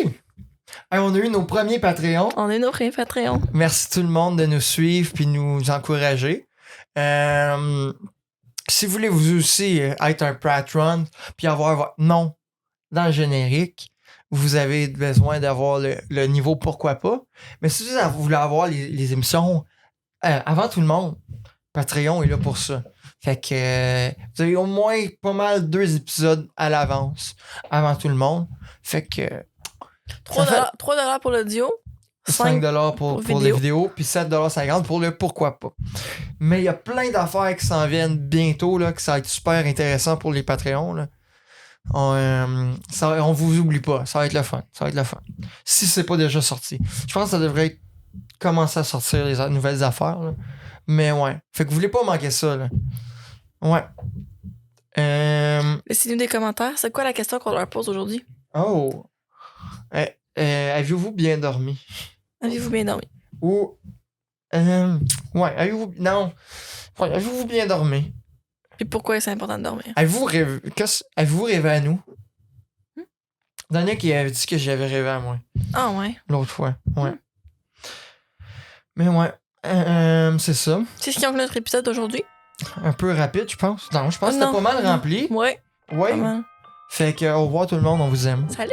Hey, on a eu nos premiers Patreons. On a nos premiers Patreons. Merci tout le monde de nous suivre puis nous encourager. Si vous voulez vous aussi être un patron puis avoir votre nom dans le générique, vous avez besoin d'avoir le niveau pourquoi pas. Mais si vous voulez avoir les émissions avant tout le monde, Patreon est là pour ça. Fait que vous avez au moins pas mal 2 épisodes à l'avance avant tout le monde. Fait que 3$ pour l'audio. 5$ pour vidéo. les vidéos, puis 7,50$ pour le pourquoi pas. Mais il y a plein d'affaires qui s'en viennent bientôt, là, que ça va être super intéressant pour les Patreons. Là. On vous oublie pas, ça va être le fun. Ça va être le fun. Si c'est pas déjà sorti. Je pense que ça devrait commencer à sortir les nouvelles affaires. Là. Mais ouais. Fait que vous voulez pas manquer ça. Là. Ouais. Laissez-nous des commentaires. C'est quoi la question qu'on leur pose aujourd'hui? Oh. Avez-vous bien dormi? Avez-vous bien dormi? Ou. Ouais, avez-vous. Non. Ouais, avez-vous bien dormi? Puis pourquoi c'est important de dormir? Avez-vous rêvé à nous? Daniel qui avait dit que j'avais rêvé à moi. Ah ouais. L'autre fois. Ouais. Mais ouais. C'est ça. C'est ce qui conclut notre épisode d'aujourd'hui? Un peu rapide, je pense. Non, je pense que c'était pas mal rempli. Ouais. Ouais. Pas mal. Fait que au revoir tout le monde, on vous aime. Salut!